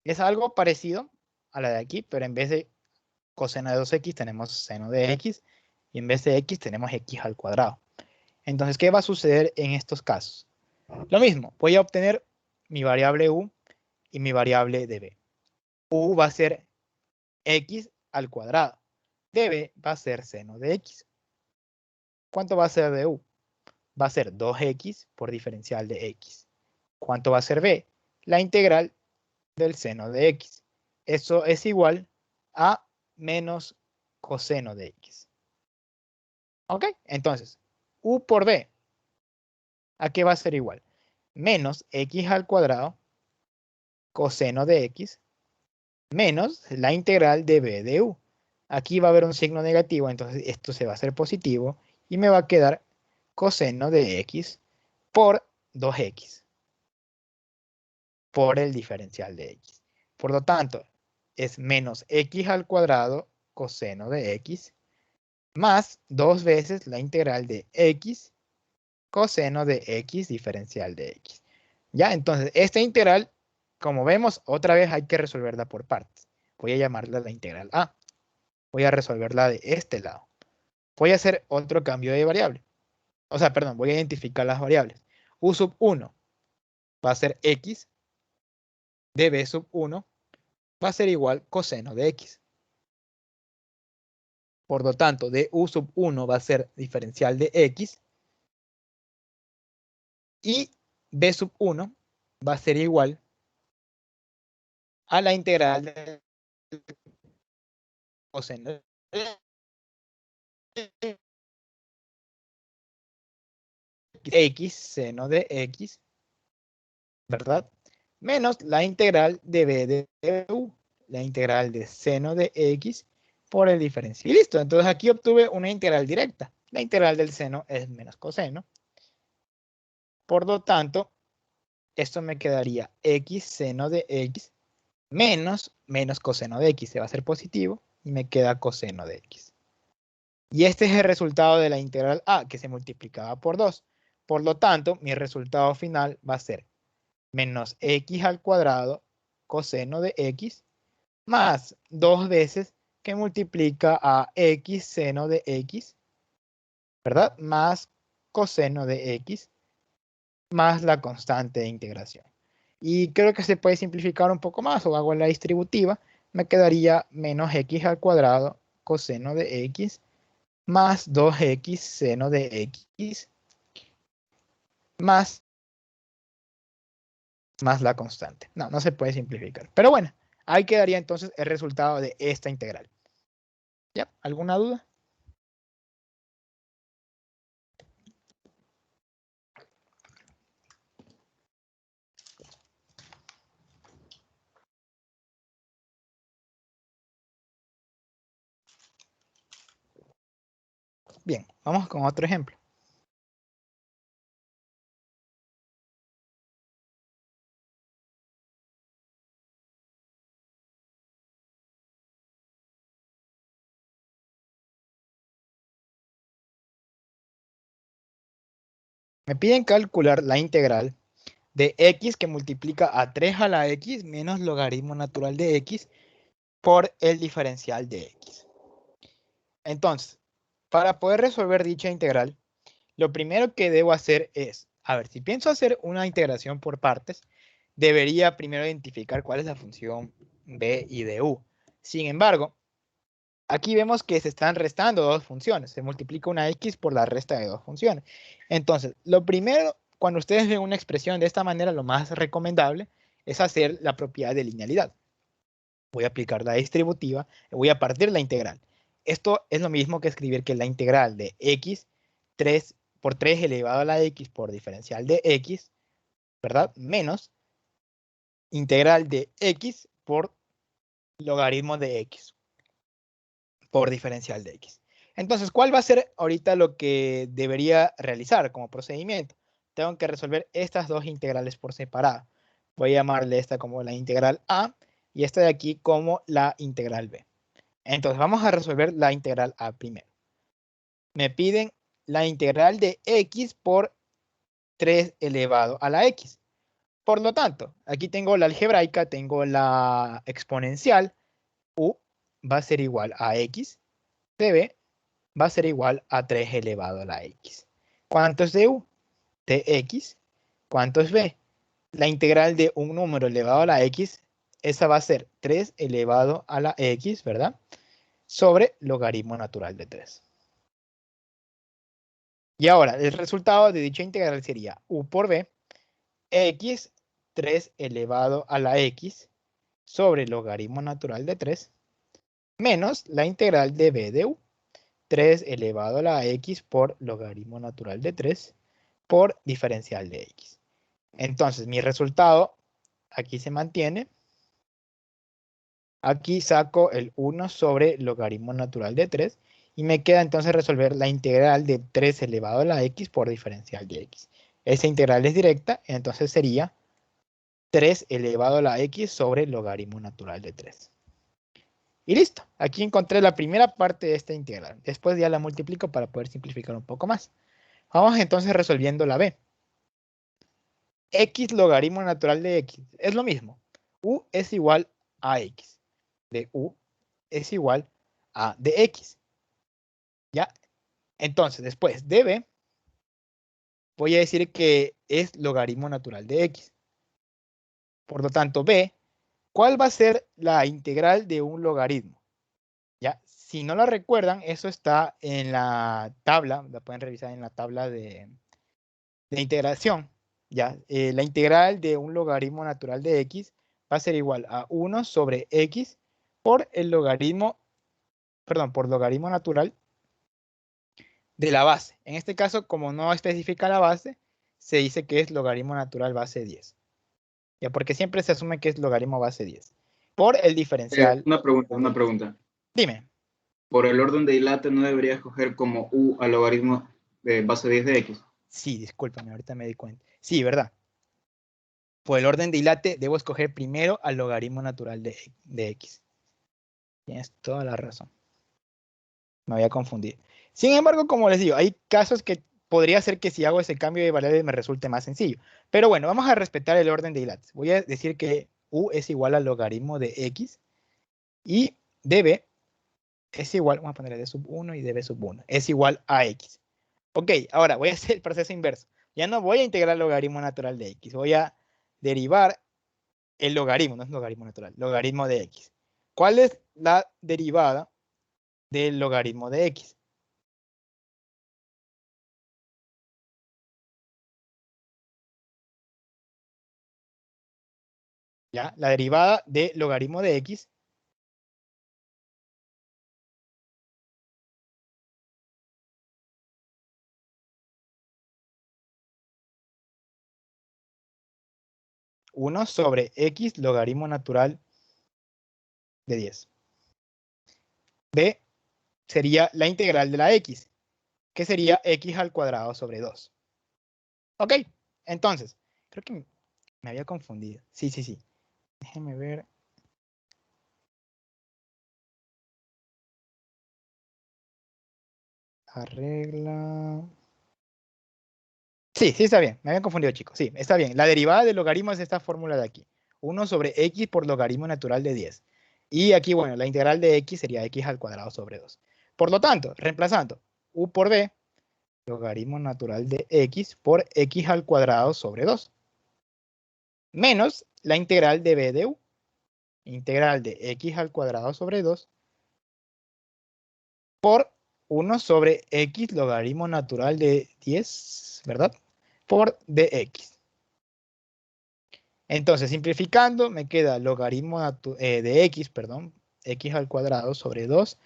Es algo parecido a la de aquí, pero en vez de coseno de 2x tenemos seno de x y en vez de x tenemos x al cuadrado. Entonces, ¿qué va a suceder en estos casos? Lo mismo, voy a obtener mi variable u y mi variable db. U va a ser x al cuadrado. Db va a ser seno de x. ¿Cuánto va a ser de u? Va a ser 2x por diferencial de x. ¿Cuánto va a ser b? La integral del seno de x. Eso es igual a menos coseno de x. ¿Ok? Entonces, u por b, ¿a qué va a ser igual? Menos x al cuadrado coseno de x menos la integral de b de u. Aquí va a haber un signo negativo, entonces esto se va a hacer positivo y me va a quedar coseno de x por 2x por el diferencial de x. Por lo tanto, es menos x al cuadrado coseno de x más 2 veces la integral de x coseno de x diferencial de x. Ya, entonces, esta integral, como vemos, otra vez hay que resolverla por partes. Voy a llamarla la integral a. Voy a resolverla de este lado. Voy a hacer otro cambio de variable. O sea, perdón, voy a identificar las variables. U sub 1 va a ser x. Db sub 1 va a ser igual coseno de x. Por lo tanto, du sub 1 va a ser diferencial de x. Y b sub 1 va a ser igual a la integral de coseno de x seno de x, ¿verdad? Menos la integral de b de u, la integral de seno de x por el diferencial. Y listo, entonces aquí obtuve una integral directa. La integral del seno es menos coseno. Por lo tanto, esto me quedaría x seno de x menos coseno de x. Se va a hacer positivo y me queda coseno de x. Y este es el resultado de la integral a, que se multiplicaba por 2. Por lo tanto, mi resultado final va a ser menos x al cuadrado coseno de x más 2 veces que multiplica a x seno de x, ¿verdad? Más coseno de x más la constante de integración. Y creo que se puede simplificar un poco más o hago la distributiva. Me quedaría menos x al cuadrado coseno de x más 2x seno de x más la constante. No, no se puede simplificar. Pero bueno, ahí quedaría entonces el resultado de esta integral. ¿Ya? ¿Alguna duda? Bien, vamos con otro ejemplo. Me piden calcular la integral de x que multiplica a 3 a la x menos logaritmo natural de x por el diferencial de x. Entonces, para poder resolver dicha integral, lo primero que debo hacer es, a ver, si pienso hacer una integración por partes, debería primero identificar cuál es la función b y de u. Sin embargo, aquí vemos que se están restando dos funciones. Se multiplica una x por la resta de dos funciones. Entonces, lo primero, cuando ustedes ven una expresión de esta manera, lo más recomendable es hacer la propiedad de linealidad. Voy a aplicar la distributiva y voy a partir la integral. Esto es lo mismo que escribir que la integral de x 3 por 3 elevado a la x por diferencial de x, ¿verdad? Menos integral de x por logaritmo de x por diferencial de x. Entonces, ¿cuál va a ser ahorita lo que debería realizar como procedimiento? Tengo que resolver estas dos integrales por separado. Voy a llamarle esta como la integral a y esta de aquí como la integral b. Entonces, vamos a resolver la integral a primero. Me piden la integral de x por 3 elevado a la x. Por lo tanto, aquí tengo la algebraica, tengo la exponencial, u va a ser igual a x de b va a ser igual a 3 elevado a la x. ¿Cuánto es de u? De x. ¿Cuánto es b? La integral de un número elevado a la x, esa va a ser 3 elevado a la x, ¿verdad? Sobre logaritmo natural de 3. Y ahora, el resultado de dicha integral sería u por b, x 3 elevado a la x sobre logaritmo natural de 3, menos la integral de b de u, 3 elevado a la x por logaritmo natural de 3 por diferencial de x. Entonces, mi resultado aquí se mantiene. Aquí saco el 1 sobre logaritmo natural de 3 y me queda entonces resolver la integral de 3 elevado a la x por diferencial de x. Esa integral es directa, entonces sería 3 elevado a la x sobre logaritmo natural de 3. Y listo, aquí encontré la primera parte de esta integral. Después ya la multiplico para poder simplificar un poco más. Vamos entonces resolviendo la b. X logaritmo natural de x es lo mismo. U es igual a x. De u es igual a de x. ¿Ya? Entonces, después de b, voy a decir que es logaritmo natural de x. Por lo tanto, b, ¿cuál va a ser la integral de un logaritmo? ¿Ya? Si no lo recuerdan, eso está en la tabla, la pueden revisar en la tabla de integración. ¿Ya? La integral de un logaritmo natural de x va a ser igual a 1 sobre x por el logaritmo, perdón, por logaritmo natural de la base. En este caso, como no especifica la base, se dice que es logaritmo natural base 10. ¿Ya? Porque siempre se asume que es logaritmo base 10. Por el diferencial. Una pregunta. Dime. Por el orden de Dirac no debería escoger como u al logaritmo de base 10 de x. Sí, discúlpame, ahorita me di cuenta. Sí, ¿verdad? Por el orden de Dirac debo escoger primero al logaritmo natural de x. Tienes toda la razón. Me había confundido. Sin embargo, como les digo, hay casos que podría ser que si hago ese cambio de variable me resulte más sencillo. Pero bueno, vamos a respetar el orden de Dirac. Voy a decir que u es igual al logaritmo de x y db es igual, vamos a ponerle d sub 1 y db sub 1, es igual a x. Ok, ahora voy a hacer el proceso inverso. Ya no voy a integrar el logaritmo natural de x, voy a derivar el logaritmo, no es logaritmo natural, logaritmo de x. ¿Cuál es la derivada del logaritmo de x? ¿Ya? La derivada de logaritmo de x uno sobre x logaritmo natural de 10. B sería la integral de la x. que sería x al cuadrado sobre 2. Ok, entonces, creo que me había confundido. Sí, sí, sí. Déjenme ver. Arregla. Sí, sí está bien. Me habían confundido, chicos. Sí, está bien. La derivada del logaritmo es esta fórmula de aquí. 1 sobre x por logaritmo natural de 10. Y aquí, bueno, la integral de x sería x al cuadrado sobre 2. Por lo tanto, reemplazando u por b, logaritmo natural de x por x al cuadrado sobre 2. Menos la integral de b de u. Integral de x al cuadrado sobre 2 por 1 sobre x logaritmo natural de 10, ¿verdad? Por dx. Entonces, simplificando, me queda logaritmo de x, perdón, x al cuadrado sobre 2,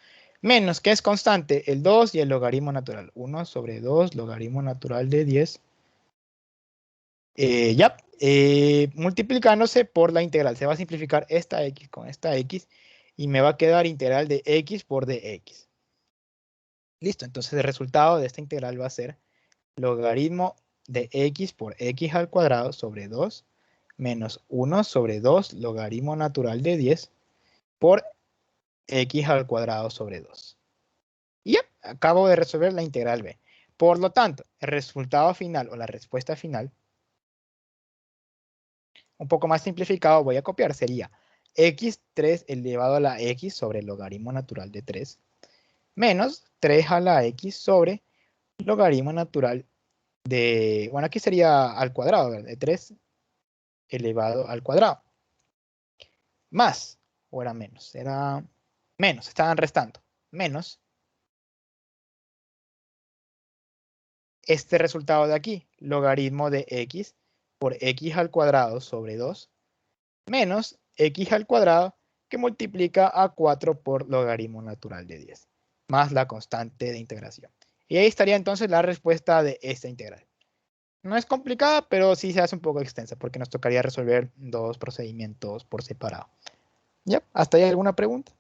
menos, que es constante, el 2 y el logaritmo natural. 1 sobre 2, logaritmo natural de 10. Ya, multiplicándose por la integral. Se va a simplificar esta x con esta x y me va a quedar integral de x por dx. Listo, entonces el resultado de esta integral va a ser logaritmo de x por x al cuadrado sobre 2 menos 1 sobre 2 logaritmo natural de 10 por x al cuadrado sobre 2. Y ya, acabo de resolver la integral b. Por lo tanto, el resultado final o la respuesta final, un poco más simplificado, voy a copiar, sería x3 elevado a la x sobre el logaritmo natural de 3 menos 3 a la x sobre logaritmo natural de, bueno, aquí sería al cuadrado, ¿verdad? De 3 elevado al cuadrado. Más, o era menos, era menos, estaban restando. Menos este resultado de aquí, logaritmo de x por x al cuadrado sobre 2, menos x al cuadrado que multiplica a 4 por logaritmo natural de 10, más la constante de integración. Y ahí estaría entonces la respuesta de esta integral. No es complicada, pero sí se hace un poco extensa porque nos tocaría resolver dos procedimientos por separado. ¿Ya? ¿Hasta ahí alguna pregunta?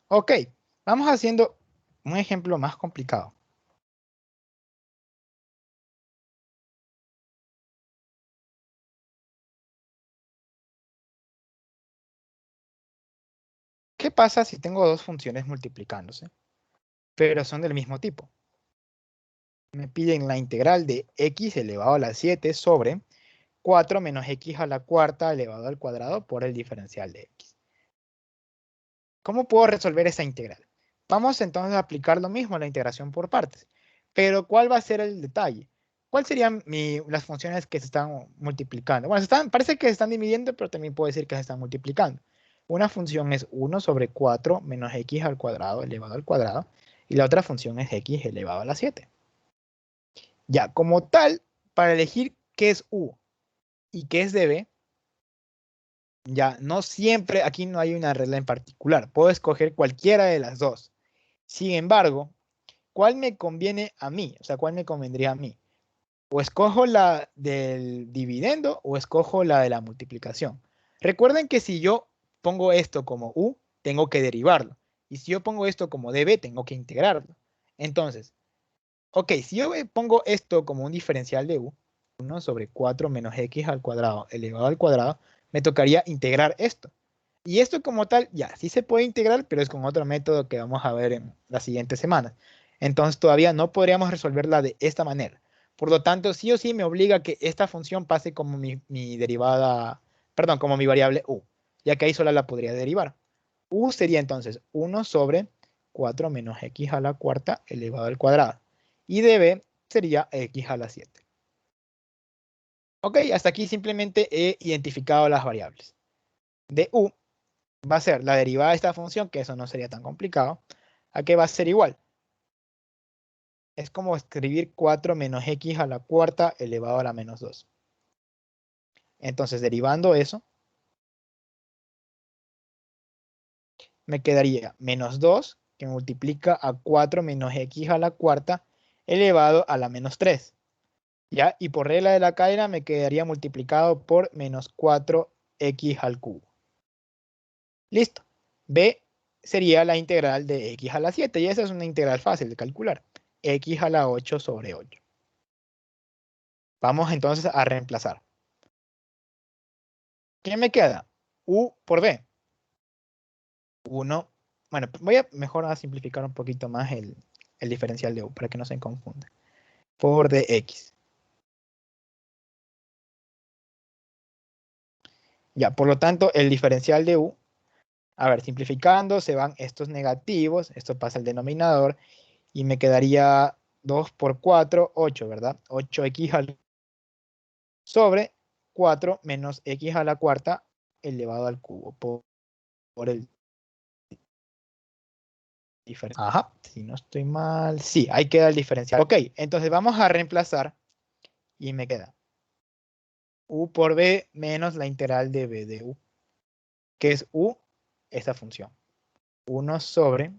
Ok, vamos haciendo un ejemplo más complicado. ¿Qué pasa si tengo dos funciones multiplicándose, pero son del mismo tipo? Me piden la integral de x elevado a la 7 sobre 4 menos x a la cuarta elevado al cuadrado por el diferencial de x. ¿Cómo puedo resolver esa integral? Vamos entonces a aplicar lo mismo a la integración por partes. Pero ¿cuál va a ser el detalle? ¿Cuáles serían las funciones que se están multiplicando? Bueno, parece que se están dividiendo, pero también puedo decir que se están multiplicando. Una función es 1 sobre 4 menos x al cuadrado elevado al cuadrado. Y la otra función es x elevado a la 7. Ya, como tal, para elegir qué es u y qué es db, ya no siempre, aquí no hay una regla en particular. Puedo escoger cualquiera de las dos. Sin embargo, ¿cuál me conviene a mí? O sea, ¿cuál me convendría a mí? O escojo la del dividendo o escojo la de la multiplicación. Recuerden que si yo pongo esto como u, tengo que derivarlo. Y si yo pongo esto como db, tengo que integrarlo. Entonces, ok, si yo pongo esto como un diferencial de u, 1 sobre 4 menos x al cuadrado elevado al cuadrado, me tocaría integrar esto. Y esto como tal, ya, sí se puede integrar, pero es con otro método que vamos a ver en las siguientes semanas. Entonces todavía no podríamos resolverla de esta manera. Por lo tanto, sí o sí me obliga a que esta función pase como mi derivada, perdón, como mi variable u, ya que ahí sola la podría derivar. U sería entonces 1 sobre 4 menos x a la cuarta elevado al cuadrado. Y db sería x a la 7. Ok, hasta aquí simplemente he identificado las variables. De u va a ser la derivada de esta función, que eso no sería tan complicado, a que va a ser igual. Es como escribir 4 menos x a la cuarta elevado a la menos 2. Entonces, derivando eso, me quedaría menos 2 que multiplica a 4 menos x a la cuarta elevado a la menos 3. ¿Ya? Y por regla de la cadena me quedaría multiplicado por menos 4x al cubo. Listo. B sería la integral de x a la 7. Y esa es una integral fácil de calcular. X a la 8 sobre 8. Vamos entonces a reemplazar. ¿Qué me queda? U por B. 1. Bueno, voy a mejor a simplificar un poquito más el diferencial de U para que no se confunda. Por dx. Ya, por lo tanto, el diferencial de U, a ver, simplificando, se van estos negativos, esto pasa al denominador, y me quedaría 2 por 4, 8, ¿verdad? 8x al sobre 4 menos x a la cuarta elevado al cubo por el diferencial. Ajá, si no estoy mal, sí, ahí queda el diferencial. Ok, entonces vamos a reemplazar y me queda u por b menos la integral de b de u, que es u, esta función. 1 sobre,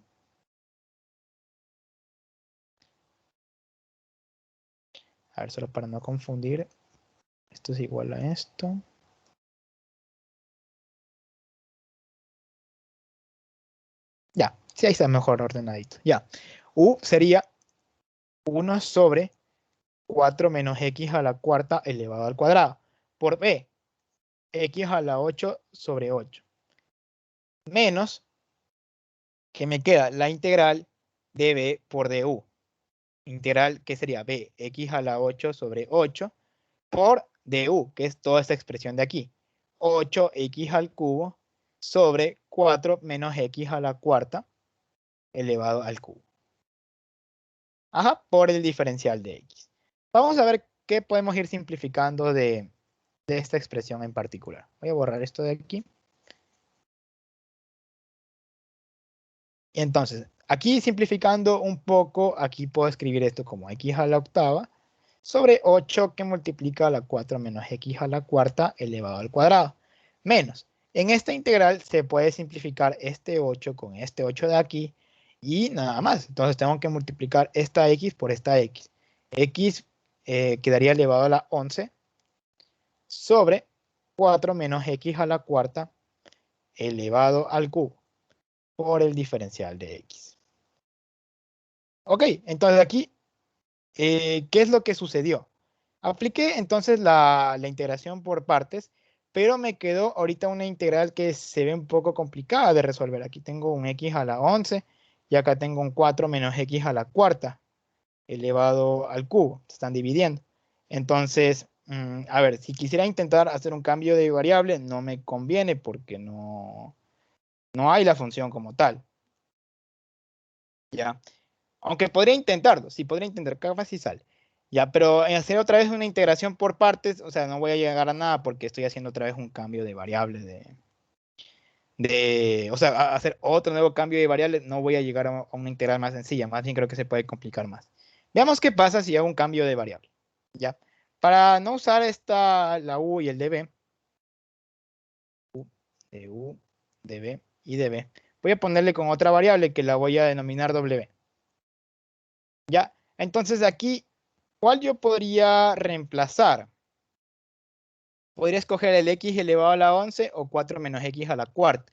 a ver, solo para no confundir, esto es igual a esto. Ya, sí, ahí está mejor ordenadito. Ya, u sería 1 sobre 4 menos x a la cuarta elevado al cuadrado. Por b, x a la 8 sobre 8. Menos, que me queda la integral de b por du. Integral que sería b, x a la 8 sobre 8 por du, que es toda esta expresión de aquí. 8x al cubo sobre 4 menos x a la cuarta elevado al cubo. Ajá, por el diferencial de x. Vamos a ver qué podemos ir simplificando de esta expresión en particular. Voy a borrar esto de aquí. Y entonces, aquí simplificando un poco, aquí puedo escribir esto como x a la octava sobre 8 que multiplica a la 4 menos x a la cuarta elevado al cuadrado. Menos, en esta integral se puede simplificar este 8 con este 8 de aquí y nada más. Entonces tengo que multiplicar esta x por esta x. X quedaría elevado a la 11 sobre 4 menos x a la cuarta elevado al cubo por el diferencial de x. Ok, entonces aquí, ¿qué es lo que sucedió? Apliqué entonces la integración por partes, pero me quedó ahorita una integral que se ve un poco complicada de resolver. Aquí tengo un x a la 11 y acá tengo un 4 menos x a la cuarta elevado al cubo. Se están dividiendo. Entonces, a ver, si quisiera intentar hacer un cambio de variable, no me conviene porque no hay la función como tal. ¿Ya? Aunque podría intentarlo, sí, podría intentar, capaz si sale. Ya, pero en hacer otra vez una integración por partes, o sea, no voy a llegar a nada porque estoy haciendo otra vez un cambio de variable o sea, hacer otro nuevo cambio de variable, no voy a llegar a una integral más sencilla, más bien creo que se puede complicar más. Veamos qué pasa si hago un cambio de variable, ¿ya? Para no usar la u y el db, de u, db y db, voy a ponerle con otra variable que la voy a denominar w. ¿Ya? Entonces aquí, ¿cuál yo podría reemplazar? Podría escoger el x elevado a la 11 o 4 menos x a la cuarta.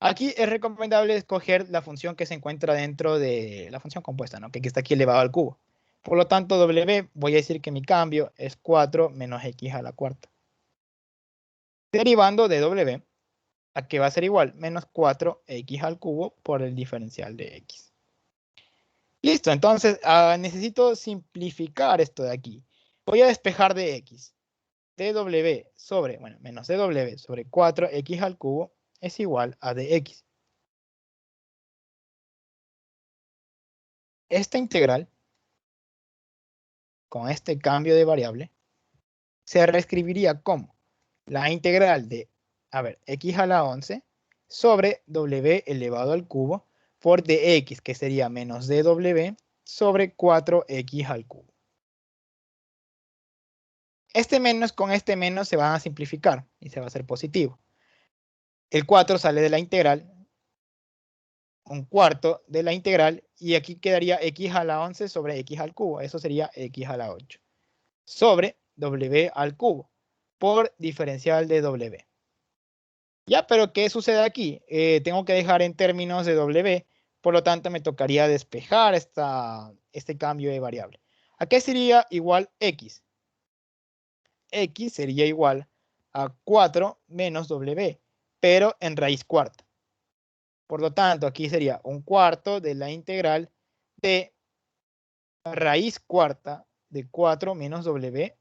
Aquí es recomendable escoger la función que se encuentra dentro de la función compuesta, ¿no? Que está aquí elevado al cubo. Por lo tanto, w, voy a decir que mi cambio es 4 menos x a la cuarta. Derivando de w, a que va a ser igual, menos 4x al cubo por el diferencial de x. Listo, entonces necesito simplificar esto de aquí. Voy a despejar de x. dw sobre, bueno, menos dw sobre 4x al cubo es igual a dx. Esta integral, con este cambio de variable, se reescribiría como la integral de, a ver, x a la 11 sobre w elevado al cubo por dx, que sería menos dw sobre 4x al cubo. Este menos con este menos se van a simplificar y se va a hacer positivo. El 4 sale de la integral. un cuarto de la integral, y aquí quedaría x a la 11 sobre x al cubo. Eso sería x a la 8 sobre w al cubo por diferencial de w. Ya, pero ¿qué sucede aquí? Tengo que dejar en términos de w, por lo tanto me tocaría despejar este cambio de variable. ¿A qué sería igual x? X sería igual a 4 menos w, pero en raíz cuarta. Por lo tanto, aquí sería un cuarto de la integral de raíz cuarta de 4 menos w,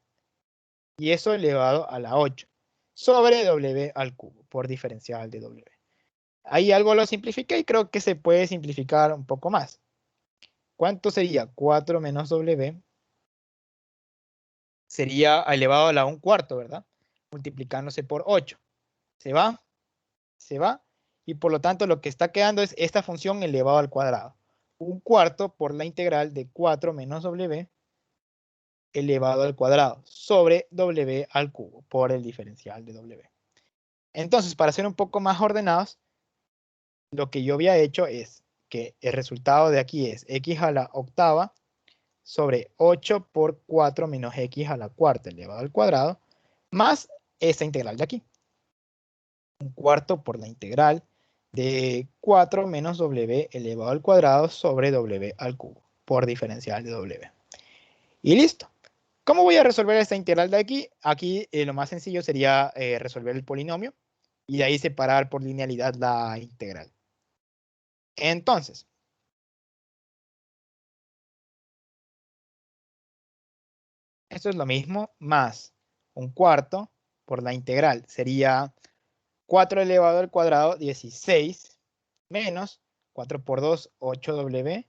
y eso elevado a la 8, sobre w al cubo, por diferencial de w. Ahí algo lo simplifiqué y creo que se puede simplificar un poco más. ¿Cuánto sería? 4 menos w sería elevado a la 1 cuarto, ¿verdad? Multiplicándose por 8. Se va, y por lo tanto lo que está quedando es esta función elevado al cuadrado. 1 cuarto por la integral de 4 menos w elevado al cuadrado sobre w al cubo por el diferencial de w. Entonces, para ser un poco más ordenados, lo que yo había hecho es que el resultado de aquí es x a la octava sobre 8 por 4 menos x a la cuarta elevado al cuadrado, más esta integral de aquí. Un cuarto por la integral de 4 menos w elevado al cuadrado sobre w al cubo por diferencial de w. Y listo. ¿Cómo voy a resolver esta integral de aquí? Aquí lo más sencillo sería resolver el polinomio y de ahí separar por linealidad la integral. Entonces, esto es lo mismo más un cuarto por la integral. Sería 4 elevado al cuadrado, 16, menos 4 por 2, 8w,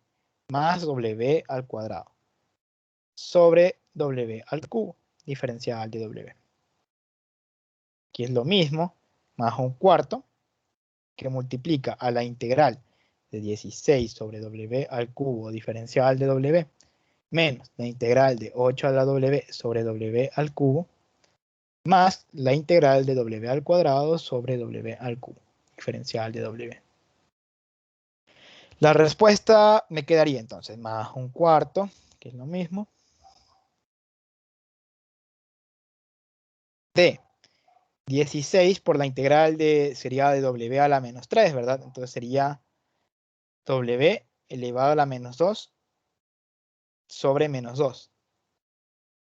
más w al cuadrado, sobre w al cubo, diferencial de w. Aquí es lo mismo, más un cuarto, que multiplica a la integral de 16 sobre w al cubo, diferencial de w, menos la integral de 8 a la w sobre w al cubo, más la integral de w al cuadrado sobre w al cubo, diferencial de w. La respuesta me quedaría entonces más un cuarto, que es lo mismo, de 16 por la integral sería de w a la menos 3, ¿verdad? Entonces sería w elevado a la menos 2 sobre menos 2.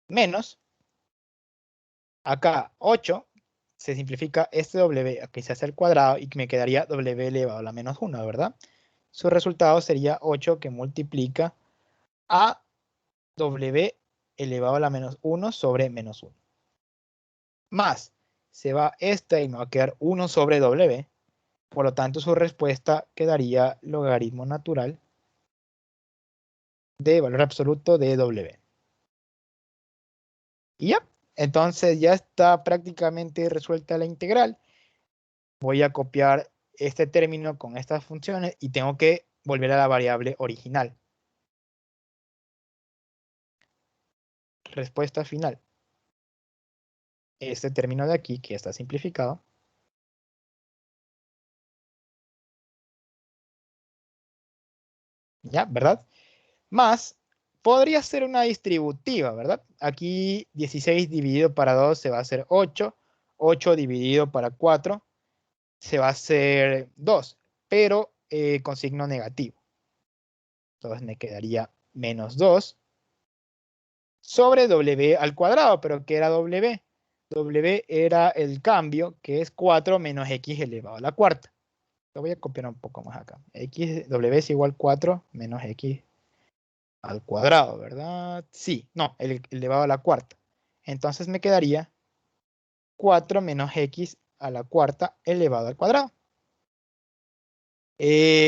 Menos, acá 8, se simplifica este w, aquí se hace al cuadrado y me quedaría w elevado a la menos 1, ¿verdad? Su resultado sería 8 que multiplica a w elevado a la menos 1 sobre menos 1. Más, se va esta y me va a quedar 1 sobre w. Por lo tanto, su respuesta quedaría logaritmo natural de valor absoluto de w. Y ya, entonces ya está prácticamente resuelta la integral. Voy a copiar este término con estas funciones y tengo que volver a la variable original. Respuesta final. Este término de aquí, que está simplificado, ¿ya? ¿Verdad? Más, podría ser una distributiva, ¿verdad? Aquí 16 dividido para 2 se va a hacer 8. 8 dividido para 4 se va a hacer 2, pero con signo negativo. Entonces me quedaría menos 2 sobre w al cuadrado, pero ¿qué era w? W era el cambio, que es 4 menos x elevado a la cuarta. Lo voy a copiar un poco más acá. W es igual a 4 menos x al cuadrado, ¿verdad? Sí, no, el elevado a la cuarta. Entonces me quedaría 4 menos x a la cuarta elevado al cuadrado.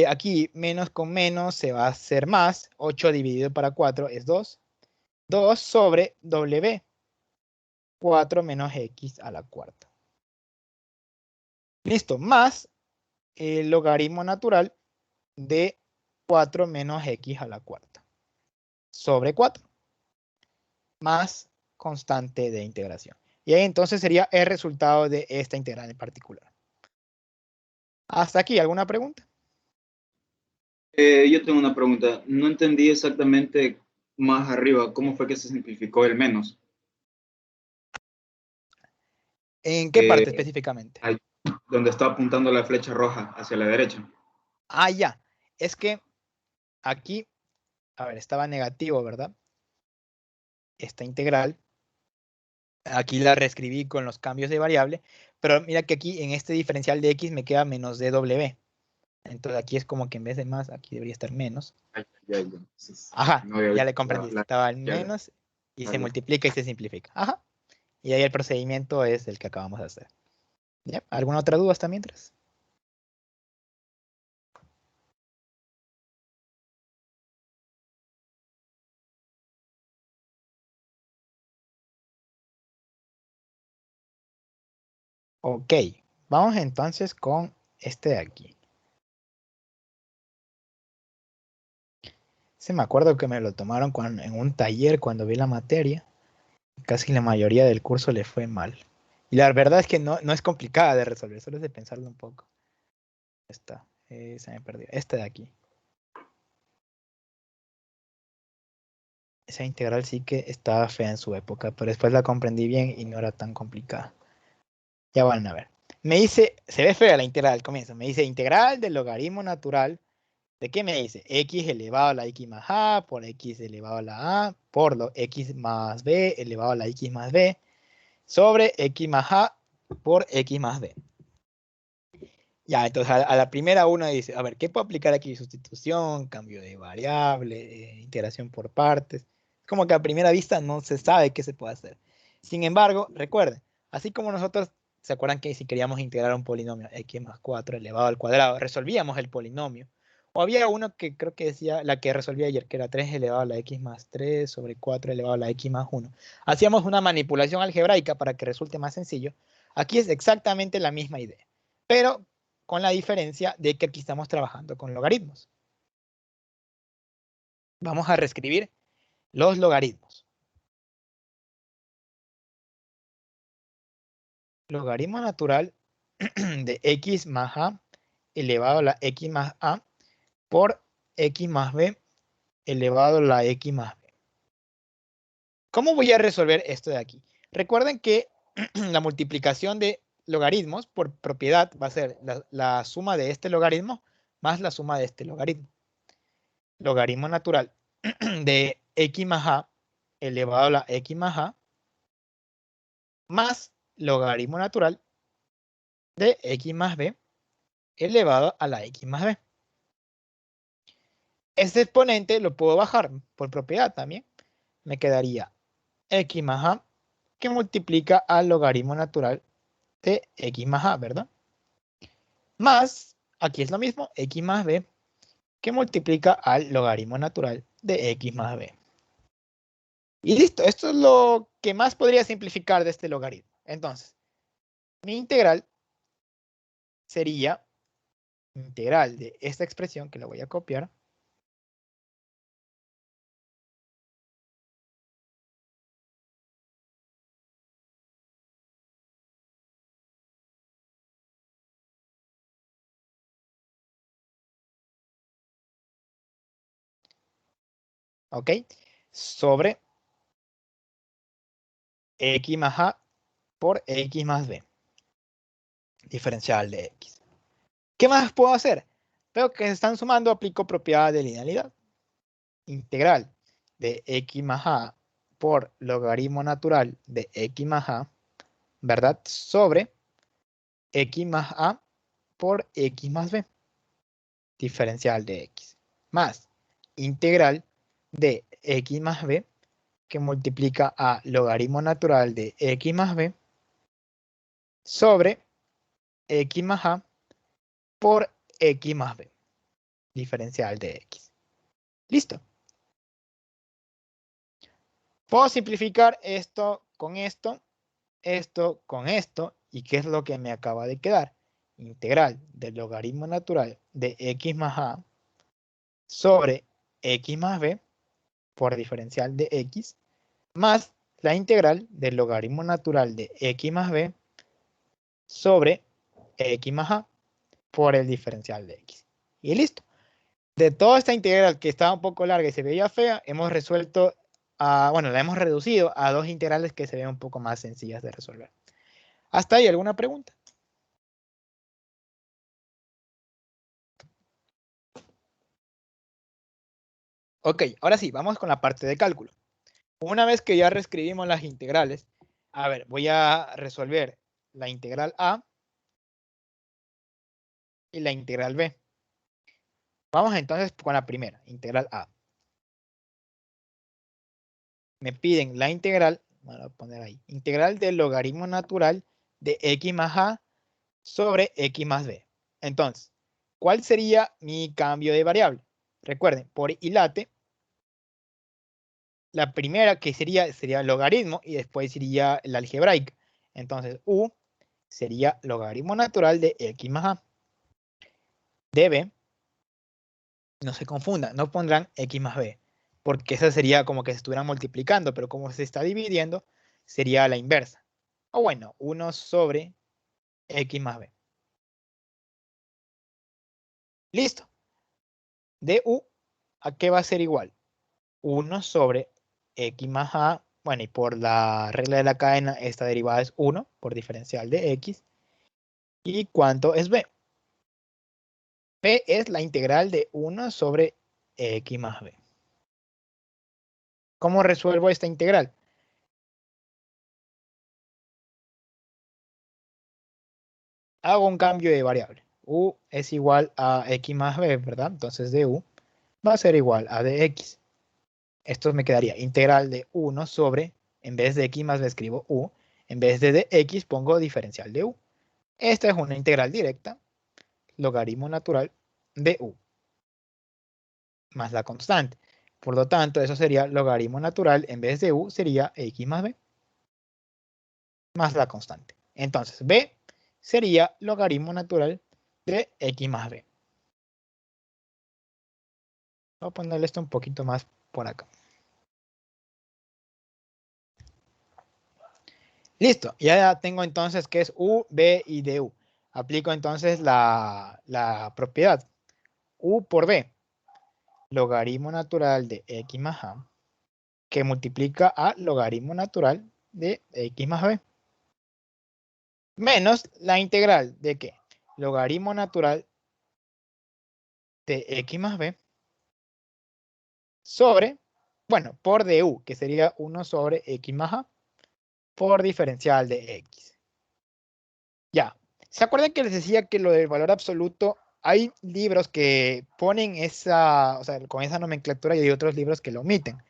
Aquí menos con menos se va a hacer más. 8 dividido para 4 es 2. 2 sobre w. 4 menos x a la cuarta. Listo, más el logaritmo natural de 4 menos x a la cuarta sobre 4, más constante de integración. Y ahí entonces sería el resultado de esta integral en particular. Hasta aquí, ¿alguna pregunta? Yo tengo una pregunta. No entendí exactamente más arriba cómo fue que se simplificó el menos. ¿En qué parte Eh, específicamente? ahí, donde está apuntando la flecha roja hacia la derecha. Ah, ya. Es que aquí, a ver, estaba negativo, ¿verdad? Esta integral. Aquí la reescribí con los cambios de variable, pero mira que aquí en este diferencial de x me queda menos dw. Entonces aquí es como que en vez de más, aquí debería estar menos. Ay, ya, ya. Sí, sí. Ajá, No había ya visto le comprendiste. la Estaba el izquierda. menos y se Vale. multiplica y se simplifica. Ajá. Y ahí el procedimiento es el que acabamos de hacer. ¿Ya? ¿Alguna otra duda hasta mientras? Ok, vamos entonces con este de aquí. Se me acuerdo que me lo tomaron en un taller cuando vi la materia. Casi la mayoría del curso le fue mal. Y la verdad es que no es complicada de resolver, solo es de pensarlo un poco. Esta, se me perdió. Esta de aquí. Esa integral sí que estaba fea en su época, pero después la comprendí bien y no era tan complicada. Ya van a ver. Me dice, se ve fea la integral al comienzo. Me dice integral del logaritmo natural. ¿De qué me dice? X elevado a la x más a por x elevado a la a por lo x más b elevado a la x más b sobre x más a por x más b. Ya, entonces a la primera uno dice, a ver, ¿qué puedo aplicar aquí? Sustitución, cambio de variable, integración por partes. Como que a primera vista no se sabe qué se puede hacer. Sin embargo, recuerden, así como nosotros, ¿se acuerdan que si queríamos integrar un polinomio x más 4 elevado al cuadrado, resolvíamos el polinomio? O había uno que creo que decía, la que resolví ayer, que era 3 elevado a la x más 3 sobre 4 elevado a la x más 1. Hacíamos una manipulación algebraica para que resulte más sencillo. Aquí es exactamente la misma idea. Pero con la diferencia de que aquí estamos trabajando con logaritmos. Vamos a reescribir los logaritmos. Logaritmo natural de x más a elevado a la x más a por x más b elevado a la x más b. ¿Cómo voy a resolver esto de aquí? Recuerden que la multiplicación de logaritmos por propiedad va a ser la suma de este logaritmo más la suma de este logaritmo. Logaritmo natural de x más a elevado a la x más a más logaritmo natural de x más b elevado a la x más b. Este exponente lo puedo bajar por propiedad también. Me quedaría x más a que multiplica al logaritmo natural de x más a, ¿verdad? Más, aquí es lo mismo, x más b que multiplica al logaritmo natural de x más b. Y listo, esto es lo que más podría simplificar de este logaritmo. Entonces, mi integral sería integral de esta expresión, que la voy a copiar, ¿ok? Sobre x más a por x más b, diferencial de x. ¿Qué más puedo hacer? Veo que se están sumando, aplico propiedad de linealidad. Integral de x más a por logaritmo natural de x más a, ¿verdad? Sobre x más a por x más b, diferencial de x. Más integral de x más b que multiplica a logaritmo natural de x más b sobre x más a por x más b, diferencial de x. Listo. Puedo simplificar esto con esto con esto, ¿y qué es lo que me acaba de quedar? Integral del logaritmo natural de x más a sobre x más b por diferencial de x, más la integral del logaritmo natural de x más b sobre x más a por el diferencial de x. Y listo. De toda esta integral que estaba un poco larga y se veía fea, hemos resuelto, bueno, la hemos reducido a dos integrales que se ven un poco más sencillas de resolver. ¿Hasta ahí alguna pregunta? Ok, ahora sí, vamos con la parte de cálculo. Una vez que ya reescribimos las integrales, a ver, voy a resolver la integral A y la integral B. Vamos entonces con la primera, integral A. Me piden la integral, voy a poner ahí, integral del logaritmo natural de x más a sobre x más b. Entonces, ¿cuál sería mi cambio de variable? Recuerden, por ilate, la primera que sería logaritmo y después iría la algebraica. Entonces, u sería logaritmo natural de x más a. Db, no se confundan, no pondrán x más b, porque esa sería como que se estuvieran multiplicando, pero como se está dividiendo, sería la inversa. O bueno, 1 sobre x más b. Listo. Du, ¿a qué va a ser igual? 1 sobre x más a, bueno, y por la regla de la cadena, esta derivada es 1 por diferencial de x. ¿Y cuánto es b? B es la integral de 1 sobre x más b. ¿Cómo resuelvo esta integral? Hago un cambio de variable. U es igual a x más b, ¿verdad? Entonces du va a ser igual a dx. Esto me quedaría integral de 1 sobre, en vez de x más b escribo u, en vez de dx pongo diferencial de u. Esta es una integral directa, logaritmo natural de u, más la constante. Por lo tanto, eso sería logaritmo natural, en vez de u sería x más b, más la constante. Entonces, b sería logaritmo natural de x más b. Voy a ponerle esto un poquito más por acá. Listo, ya tengo entonces que es u, b y du. Aplico entonces la propiedad. U por b, logaritmo natural de x más a, que multiplica a logaritmo natural de x más b. Menos la integral de ¿qué? Logaritmo natural de x más b sobre, bueno, por du, que sería 1 sobre x más a, por diferencial de x. Ya, ¿se acuerdan que les decía que lo del valor absoluto, hay libros que ponen esa, o sea, con esa nomenclatura y hay otros libros que lo omiten?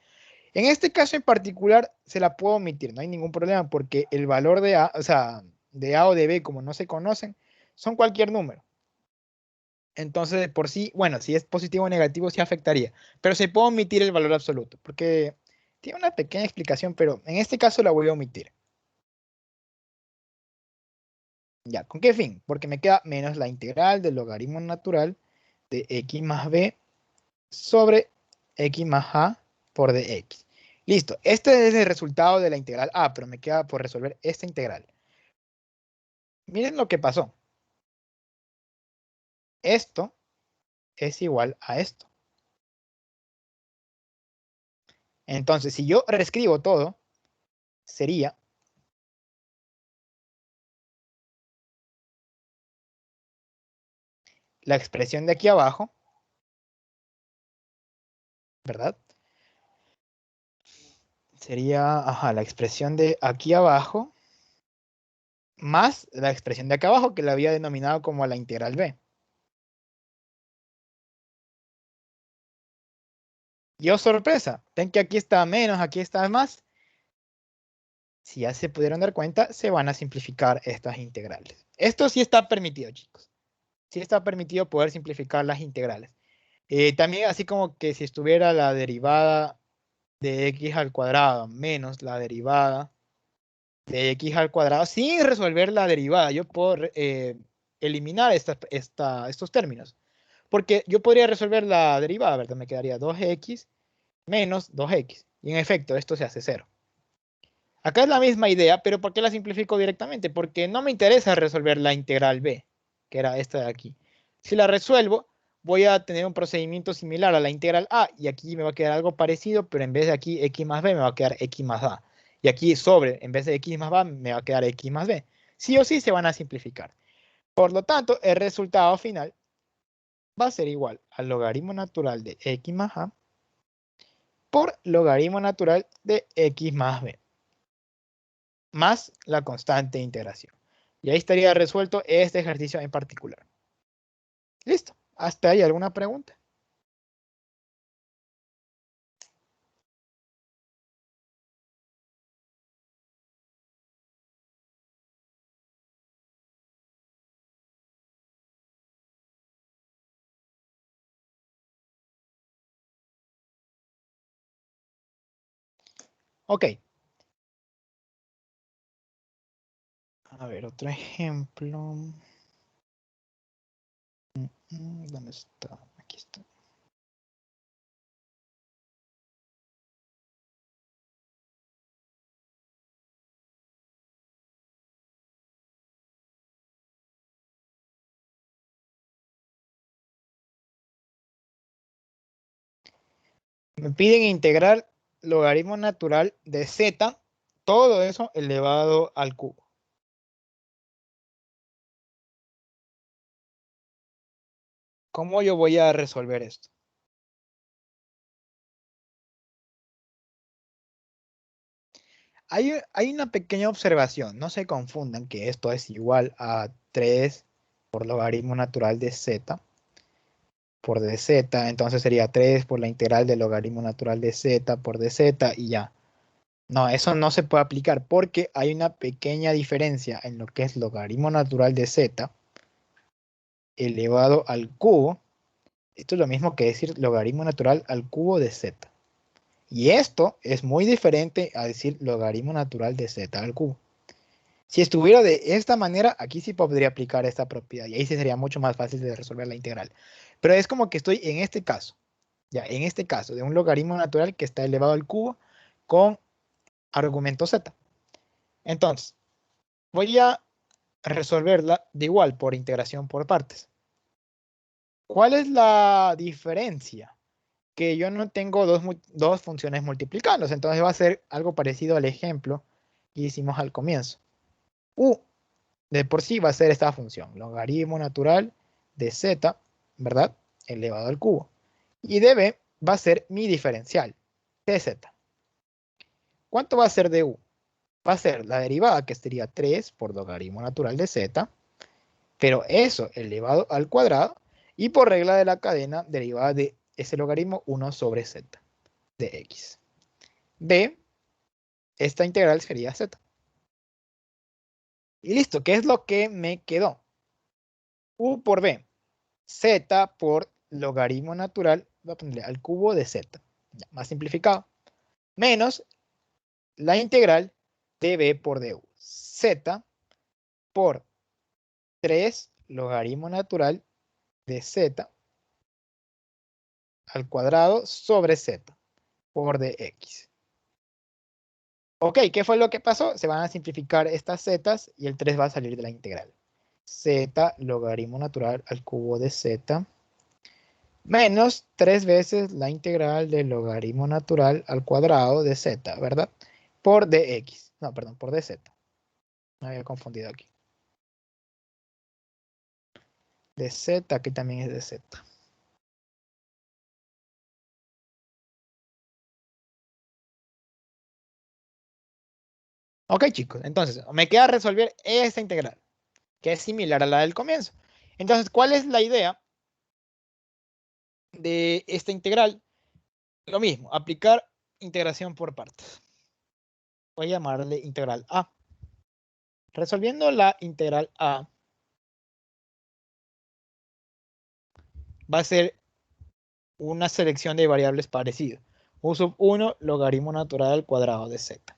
En este caso en particular se la puedo omitir, no hay ningún problema porque el valor de A, o sea, de A o de B, como no se conocen, son cualquier número. Entonces, de por sí, bueno, si es positivo o negativo, sí afectaría. Pero se puede omitir el valor absoluto, porque tiene una pequeña explicación, pero en este caso la voy a omitir. Ya, ¿con qué fin? Porque me queda menos la integral del logaritmo natural de x más b sobre x más a por dx. Listo, este es el resultado de la integral a, pero me queda por resolver esta integral. Miren lo que pasó. Esto es igual a esto. Entonces, si yo reescribo todo, sería la expresión de aquí abajo, ¿verdad? Sería, ajá, la expresión de aquí abajo más la expresión de acá abajo que la había denominado como la integral b. Y oh sorpresa, ven que aquí está menos, aquí está más. Si ya se pudieron dar cuenta, se van a simplificar estas integrales. Esto sí está permitido, chicos. Sí está permitido poder simplificar las integrales. También así como que si estuviera la derivada de x al cuadrado menos la derivada de x al cuadrado sin resolver la derivada, yo puedo eliminar estos términos. Porque yo podría resolver la derivada, ¿verdad? Me quedaría 2x menos 2x. Y en efecto, esto se hace 0. Acá es la misma idea, pero ¿por qué la simplifico directamente? Porque no me interesa resolver la integral b, que era esta de aquí. Si la resuelvo, voy a tener un procedimiento similar a la integral a, y aquí me va a quedar algo parecido, pero en vez de aquí x más b me va a quedar x más a. Y aquí sobre, en vez de x más a, me va a quedar x más b. Sí o sí se van a simplificar. Por lo tanto, el resultado final va a ser igual al logaritmo natural de x más a por logaritmo natural de x más b, más la constante de integración. Y ahí estaría resuelto este ejercicio en particular. Listo. ¿Hasta ahí alguna pregunta? Ok. A ver, otro ejemplo. ¿Dónde está? Aquí está. Me piden integrar logaritmo natural de z, todo eso elevado al cubo. ¿Cómo yo voy a resolver esto? Hay una pequeña observación, no se confundan que esto es igual a 3 por logaritmo natural de z por dz, entonces sería 3 por la integral del logaritmo natural de z por dz y ya. No, eso no se puede aplicar porque hay una pequeña diferencia en lo que es logaritmo natural de z elevado al cubo. Esto es lo mismo que decir logaritmo natural al cubo de z. Y esto es muy diferente a decir logaritmo natural de z al cubo. Si estuviera de esta manera, aquí sí podría aplicar esta propiedad y ahí sí sería mucho más fácil de resolver la integral. Pero es como que estoy en este caso, ya en este caso, de un logaritmo natural que está elevado al cubo con argumento z. Entonces, voy a resolverla de igual por integración por partes. ¿Cuál es la diferencia? Que yo no tengo dos funciones multiplicándose, entonces va a ser algo parecido al ejemplo que hicimos al comienzo. U de por sí va a ser esta función, logaritmo natural de z, ¿verdad? Elevado al cubo. Y de b va a ser mi diferencial, dz. ¿Cuánto va a ser de u? Va a ser la derivada, que sería 3 por logaritmo natural de z, pero eso elevado al cuadrado, y por regla de la cadena, derivada de ese logaritmo 1 sobre z de x. B, esta integral sería z. Y listo, ¿qué es lo que me quedó? U por b, z por logaritmo natural, voy a ponerle al cubo de z, ya, más simplificado, menos la integral de b por du, z por 3 logaritmo natural de z al cuadrado sobre z por dx. Ok, ¿qué fue lo que pasó? Se van a simplificar estas zetas y el 3 va a salir de la integral. Z logaritmo natural al cubo de z menos 3 veces la integral del logaritmo natural al cuadrado de z, ¿verdad? Por dx. No, perdón, por dz. Me había confundido aquí. De z, aquí también es de z. Ok, chicos, entonces me queda resolver esta integral, que es similar a la del comienzo. Entonces, ¿cuál es la idea de esta integral? Lo mismo, aplicar integración por partes. Voy a llamarle integral A. Resolviendo la integral A, va a ser una selección de variables parecidas. U sub 1 logaritmo natural al cuadrado de z.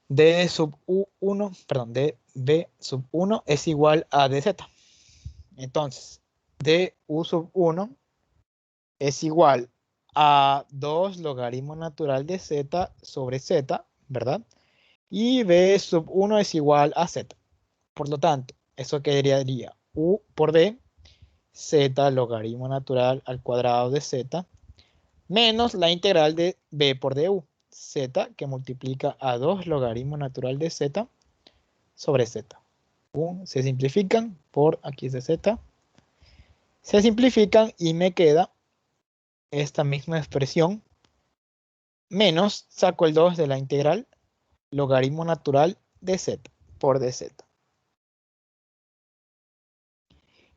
D sub U1, perdón, dB sub 1 es igual a dz. Entonces, d u sub 1 es igual a 2 logaritmo natural de z sobre z, ¿verdad? Y b sub 1 es igual a z. Por lo tanto, eso quedaría u por d z logaritmo natural al cuadrado de z menos la integral de b por du. Z que multiplica a 2 logaritmo natural de z sobre z. Se simplifican por aquí es de z. Se simplifican y me queda esta misma expresión menos, saco el 2 de la integral, logaritmo natural de z por dz.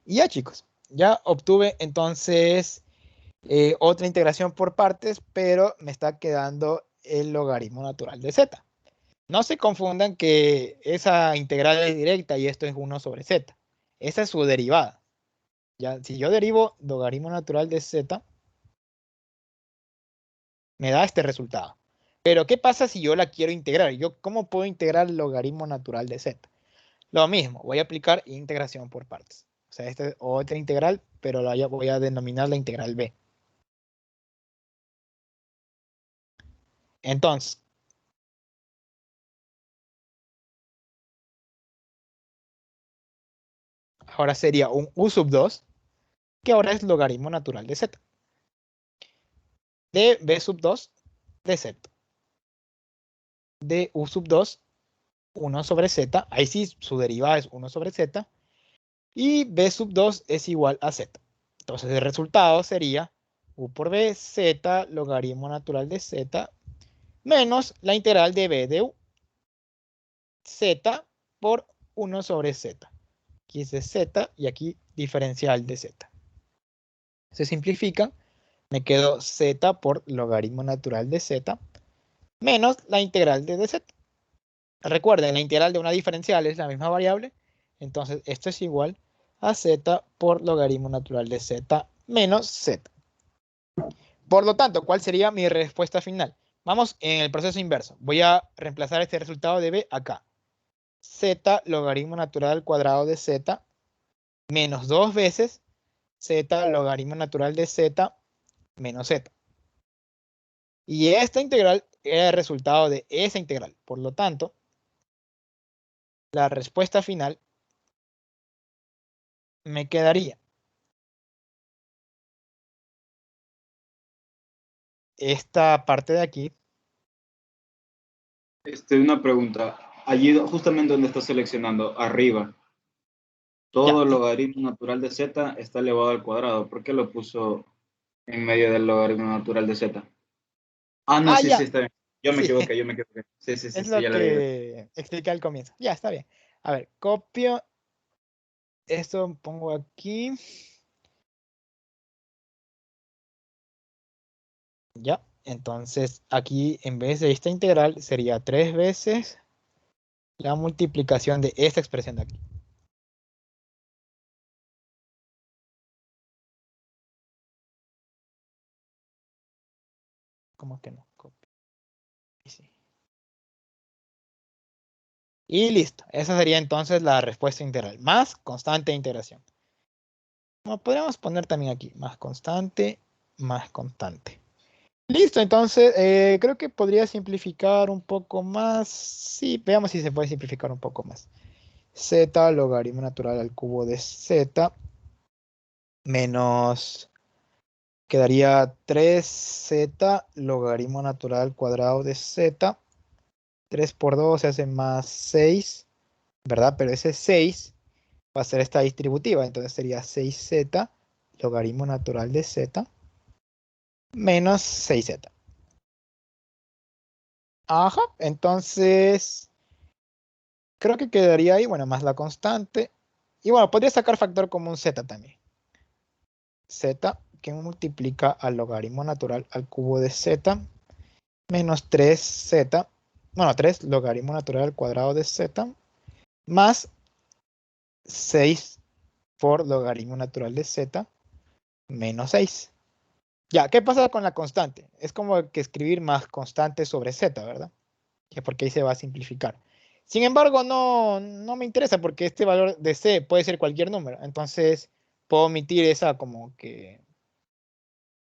Y ya, chicos, ya obtuve entonces otra integración por partes, pero me está quedando el logaritmo natural de z. No se confundan que esa integral es directa y esto es 1 sobre z. Esa es su derivada. Ya, si yo derivo logaritmo natural de z, me da este resultado. Pero, ¿qué pasa si yo la quiero integrar? ¿Cómo puedo integrar el logaritmo natural de z? Lo mismo, voy a aplicar integración por partes. O sea, esta es otra integral, pero voy a denominar la integral b. Entonces, ahora sería un u sub 2, que ahora es logaritmo natural de z. De b sub 2 de z. De u sub 2, 1 sobre z. Ahí sí, su derivada es 1 sobre z. Y b sub 2 es igual a z. Entonces, el resultado sería u por b, z, logaritmo natural de z, menos la integral de b de u. Z por 1 sobre z. Aquí es de z y aquí diferencial de z. Se simplifica, me quedo z por logaritmo natural de z menos la integral de dz. Recuerden, la integral de una diferencial es la misma variable, entonces esto es igual a z por logaritmo natural de z menos z. Por lo tanto, ¿cuál sería mi respuesta final? Vamos en el proceso inverso. Voy a reemplazar este resultado de b acá. Z logaritmo natural al cuadrado de z menos 2 veces z logaritmo natural de z menos z. Y esta integral era el resultado de esa integral. Por lo tanto, la respuesta final me quedaría esta parte de aquí. Una pregunta. Allí, justamente donde está seleccionando, arriba, todo Ya. logaritmo natural de z está elevado al cuadrado. ¿Por qué lo puso en medio del logaritmo natural de z? Ah, no, sí, Ya. sí, está bien. Yo me Sí. equivoqué, yo me equivoqué. Sí, sí, sí, Es sí, lo ya lo vi. que expliqué al comienzo. Ya, está bien. A ver, copio. Esto pongo aquí. Ya. Entonces, aquí en vez de esta integral sería 3 veces la multiplicación de esta expresión de aquí. ¿Cómo que no? Copio. Sí. Y listo. Esa sería entonces la respuesta integral. Más constante de integración. Como podríamos poner también aquí. Más constante, más constante. Listo, entonces creo que podría simplificar un poco más. Sí, veamos si se puede simplificar un poco más. Z logaritmo natural al cubo de z menos quedaría 3z logaritmo natural al cuadrado de z. 3 por 2 se hace más 6, ¿verdad? Pero ese 6 va a ser esta distributiva, entonces sería 6z logaritmo natural de z menos 6z. Ajá, entonces creo que quedaría ahí, bueno, más la constante. Y bueno, podría sacar factor común z también. Z que multiplica al logaritmo natural al cubo de z menos 3z, bueno, 3 logaritmo natural al cuadrado de z más 6 por logaritmo natural de z menos 6. Ya, ¿qué pasa con la constante? Es como que escribir más constante sobre z, ¿verdad? Que porque ahí se va a simplificar. Sin embargo, no me interesa porque este valor de c puede ser cualquier número. Entonces, puedo omitir esa como que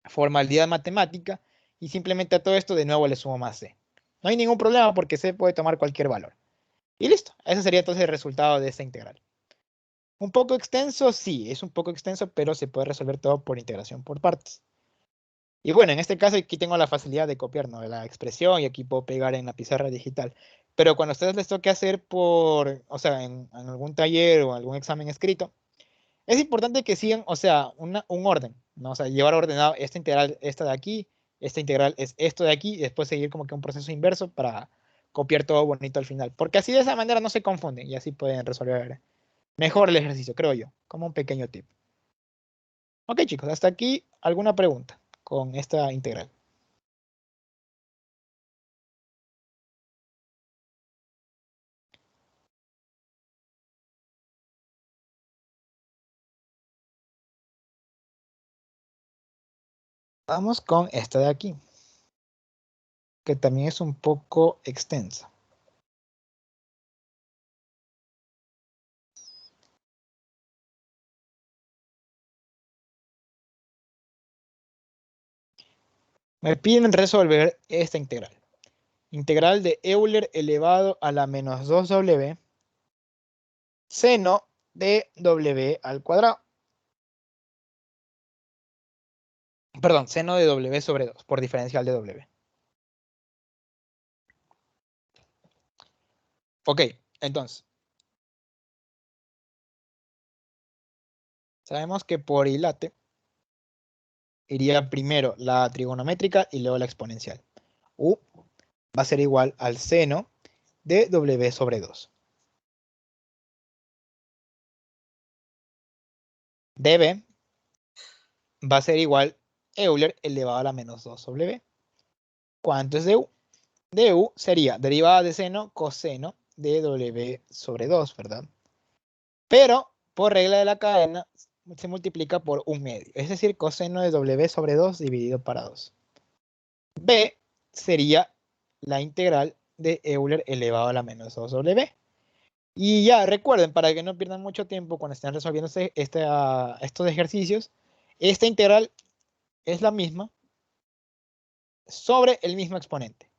formalidad matemática y simplemente a todo esto de nuevo le sumo más c. No hay ningún problema porque c puede tomar cualquier valor. Y listo. Ese sería entonces el resultado de esta integral. Un poco extenso, sí, es un poco extenso, pero se puede resolver todo por integración por partes. Y bueno, en este caso aquí tengo la facilidad de copiar, ¿no?, la expresión y aquí puedo pegar en la pizarra digital. Pero cuando a ustedes les toque hacer o sea, en algún taller o algún examen escrito, es importante que sigan, o sea, un orden, ¿no? O sea, llevar ordenado esta integral, esta de aquí, esta integral es esto de aquí, y después seguir como que un proceso inverso para copiar todo bonito al final. Porque así de esa manera no se confunden y así pueden resolver mejor el ejercicio, creo yo, como un pequeño tip. Ok, chicos, hasta aquí, ¿alguna pregunta con esta integral? Vamos con esta de aquí, que también es un poco extensa. Me piden resolver esta integral. Integral de Euler elevado a la menos 2w seno de w al cuadrado. Perdón, seno de w sobre 2 por diferencial de w. Ok, entonces. Sabemos que por ilate iría primero la trigonométrica y luego la exponencial. U va a ser igual al seno de w sobre 2. db va a ser igual Euler elevado a la menos 2 sobre w. ¿Cuánto es du? Du sería derivada de seno coseno de w sobre 2, ¿verdad? Pero por regla de la cadena se multiplica por un medio, es decir, coseno de w sobre 2 dividido para 2. B sería la integral de Euler elevado a la menos 2 sobre b. Y ya recuerden, para que no pierdan mucho tiempo cuando estén resolviendo estos ejercicios, esta integral es la misma sobre el mismo exponente.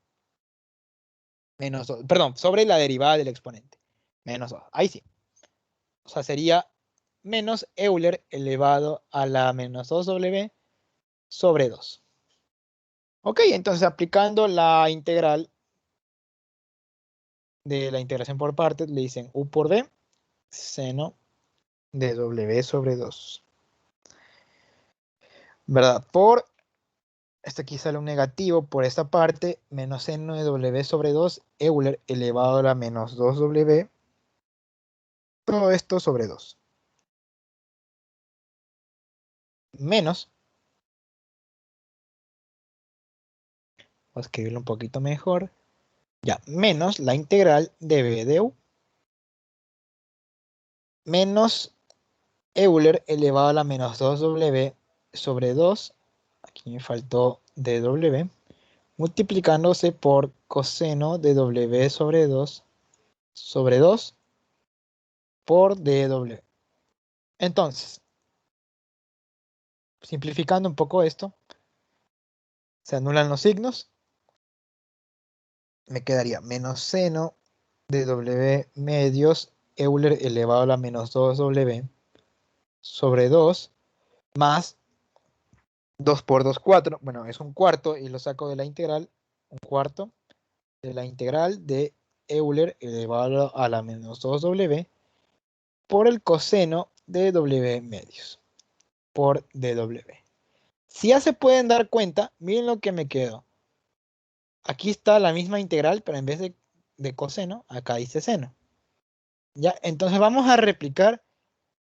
Menos 2, perdón, sobre la derivada del exponente. Menos 2, ahí sí. O sea, sería menos Euler elevado a la menos 2w sobre 2. Ok, entonces aplicando la integral de la integración por partes, le dicen u por b, seno de w sobre 2. ¿Verdad? Por, este aquí sale un negativo, por esta parte, menos seno de w sobre 2, Euler elevado a la menos 2w, todo esto sobre 2. Menos, voy a escribirlo un poquito mejor, ya, menos la integral de b de u, menos Euler elevado a la menos 2w sobre 2, aquí me faltó dw, multiplicándose por coseno de w sobre 2 por dw. Entonces, simplificando un poco esto, se anulan los signos, me quedaría menos seno de w medios Euler elevado a la menos 2w sobre 2 más 2 por 2, 4. Bueno, es un cuarto y lo saco de la integral. Un cuarto de la integral de Euler elevado a la menos 2w por el coseno de w medios por dw. Si ya se pueden dar cuenta, miren lo que me quedó. Aquí está la misma integral, pero en vez de coseno, acá dice seno. ¿Ya? Entonces vamos a replicar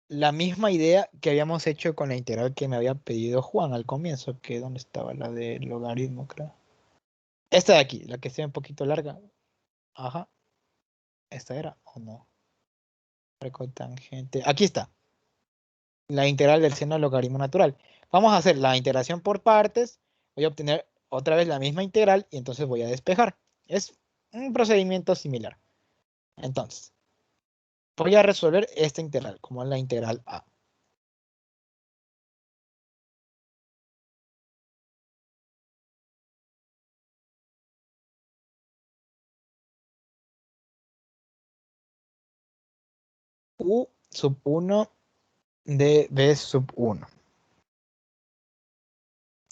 la misma idea que habíamos hecho con la integral que me había pedido Juan al comienzo, que ¿dónde estaba? La de logaritmo, creo. Esta de aquí, la que sea un poquito larga. Ajá. ¿Esta era o no? Recotangente. Aquí está. La integral del seno del logaritmo natural. Vamos a hacer la integración por partes. Voy a obtener otra vez la misma integral y entonces voy a despejar. Es un procedimiento similar. Entonces, voy a resolver esta integral, como la integral A. U sub 1 de B sub 1.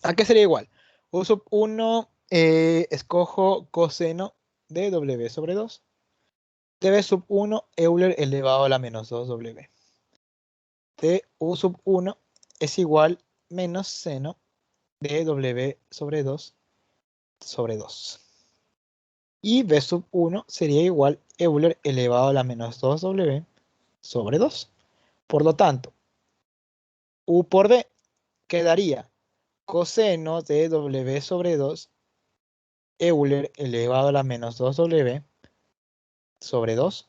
¿A qué sería igual? U sub 1, escojo coseno de W sobre 2. De B sub 1, Euler elevado a la menos 2W. De U sub 1 es igual menos seno de W sobre 2 sobre 2. Y B sub 1 sería igual Euler elevado a la menos 2W sobre 2. Por lo tanto, U por B quedaría coseno de W sobre 2 Euler elevado a la menos 2W sobre 2